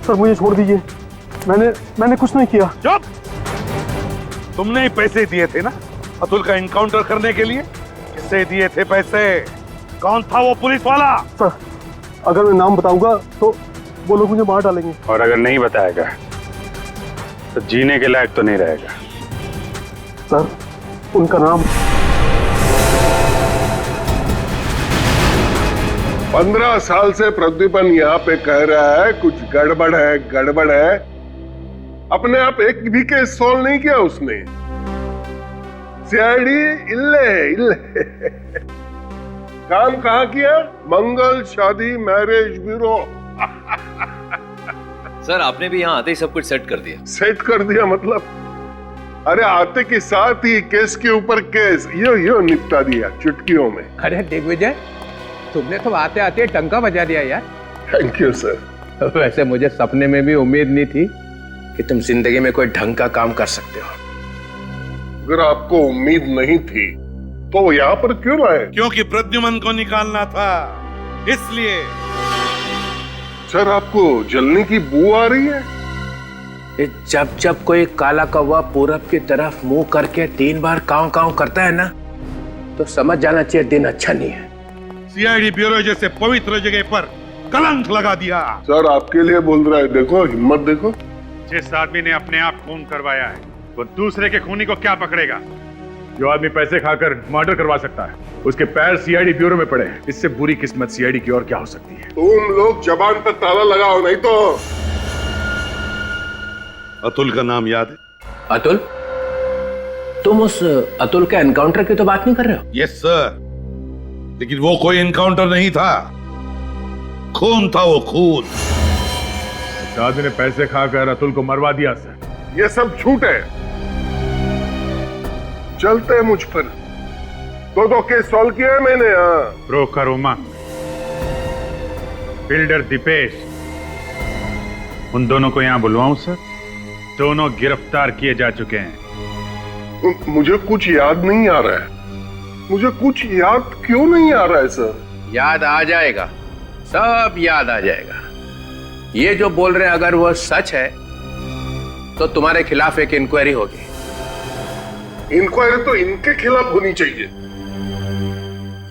सर मुझे छोड़ दीजिए, मैंने कुछ नहीं किया। चुप! तुमने ही पैसे दिए थे ना अतुल का इनकाउंटर करने के लिए? किससे दिए थे पैसे? कौन था वो पुलिस वाला? सर अगर मैं नाम बताऊंगा तो वो लोग मुझे मार डालेंगे। और अगर नहीं बताएगा तो जीने के लायक तो नहीं रहेगा। सर उनका नाम 15 साल से प्रद्युमन यहाँ पे कह रहा है कुछ गड़बड़ है, गड़बड़ है। अपने आप एक भी केस सॉल्व नहीं किया उसने। सीआईडी इल्ले काम कहाँ किया? मंगल शादी मैरिज ब्यूरो। सर आपने भी यहाँ आते ही सब कुछ सेट कर दिया। सेट कर दिया मतलब? अरे आते के साथ ही केस के ऊपर केस यो निपटा दिया चुटकियों में। अरे दिग्विजय, तुमने तो आते आते टंका बजा दिया यार। Thank you sir. वैसे मुझे सपने में भी उम्मीद नहीं थी कि तुम जिंदगी में कोई ढंग का काम कर सकते हो। अगर आपको उम्मीद नहीं थी तो वो यहाँ पर क्यों लाए? क्योंकि प्रद्युमन को निकालना था, इसलिए। सर आपको जलने की बू आ रही है? जब जब कोई काला कौवा पूरब की तरफ मुंह करके 3 बार काव काव करता है ना, तो समझ जाना चाहिए दिन अच्छा नहीं है। सीआईडी ब्यूरो जैसे पवित्र जगह पर कलंक लगा दिया। सर आपके लिए बोल रहा है, देखो हिम्मत देखो। जिस आदमी ने अपने आप खून करवाया है वो दूसरे के खूनी को क्या पकड़ेगा? जो आदमी पैसे खाकर मर्डर करवा सकता है उसके पैर सीआईडी ब्यूरो में पड़े हैं। इससे बुरी किस्मत सीआईडी की और क्या हो सकती है? तुम लोग जबान पर ताला लगाओ नहीं तो। अतुल का नाम याद है? अतुल? तुम उस अतुल के एनकाउंटर की तो बात नहीं कर रहे हो? यस सर, लेकिन वो कोई एनकाउंटर नहीं था, खून था वो खून। इस आदमी ने पैसे खाकर अतुल को मरवा दिया सर। ये सब झूठ है। चलते हैं मुझ पर। 2 केस सॉल्व किया है मैंने। ब्रोकर उमंग, बिल्डर दीपेश, उन दोनों को यहाँ बुलवाऊं सर? दोनों गिरफ्तार किए जा चुके हैं। मुझे कुछ याद नहीं आ रहा है। मुझे कुछ याद क्यों नहीं आ रहा है सर? याद आ जाएगा, सब याद आ जाएगा। ये जो बोल रहे हैं अगर वो सच है तो तुम्हारे खिलाफ एक इंक्वायरी होगी। इंक्वायरी तो इनके खिलाफ होनी चाहिए।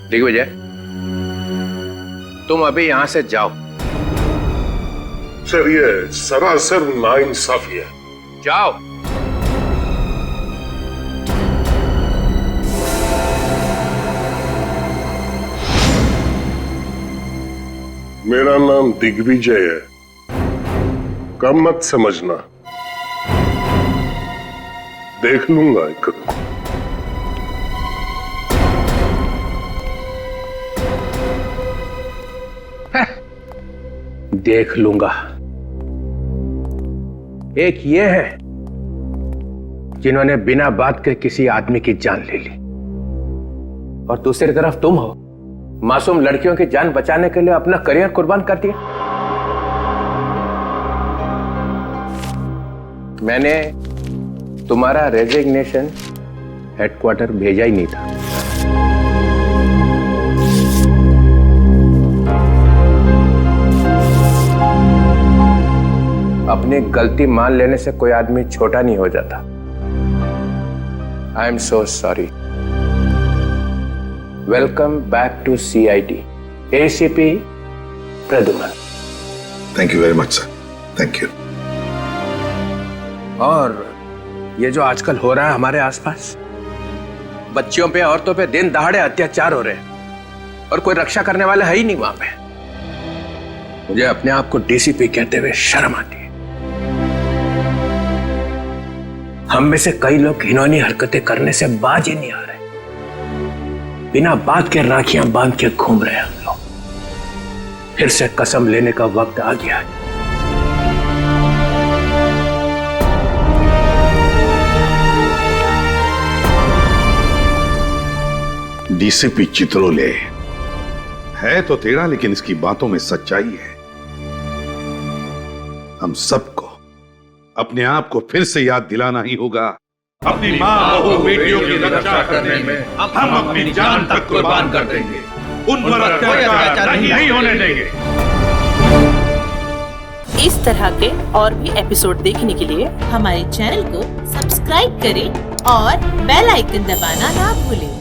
दिग्विजय, तुम अभी यहां से जाओ। सर ये सरासर नाइंसाफी है। जाओ। मेरा नाम दिग्विजय है, कम मत समझना। देख लूंगा एक। देख लूंगा। एक ये है जिन्होंने बिना बात के किसी आदमी की जान ले ली, और दूसरी तरफ तुम हो, मासूम लड़कियों की जान बचाने के लिए अपना करियर कुर्बान कर दिया। मैंने तुम्हारा रेजिग्नेशन हेडक्वार्टर भेजा ही नहीं था। अपनी गलती मान लेने से कोई आदमी छोटा नहीं हो जाता। I am so sorry. Welcome back to CID, ACP Pradyuman. Thank you very much sir, thank you. और ये जो आजकल हो रहा है हमारे आसपास, बच्चियों पे, औरतों पे दिन दहाड़े अत्याचार हो रहे हैं और कोई रक्षा करने वाला है ही नहीं वहां पे। मुझे अपने आप को DCP कहते हुए शर्म आती है। हम में से कई लोग घिनौनी हरकतें करने से बाज ही नहीं आ रहे। बिना बात के राखियां बांध के घूम रहे हैं हम लोग। फिर से कसम लेने का वक्त आ गया है। DCP चित्रोले है तो तेरा, लेकिन इसकी बातों में सच्चाई है। हम सबको अपने आप को फिर से याद दिलाना ही होगा। अपनी माँ बहू बेटियों की रक्षा करने में हम अपनी जान तक कुर्बान कर देंगे। उन पर अत्याचार नहीं होने देंगे। इस तरह के और भी एपिसोड देखने के लिए हमारे चैनल को सब्सक्राइब करें और बेल आइकन दबाना ना भूलें।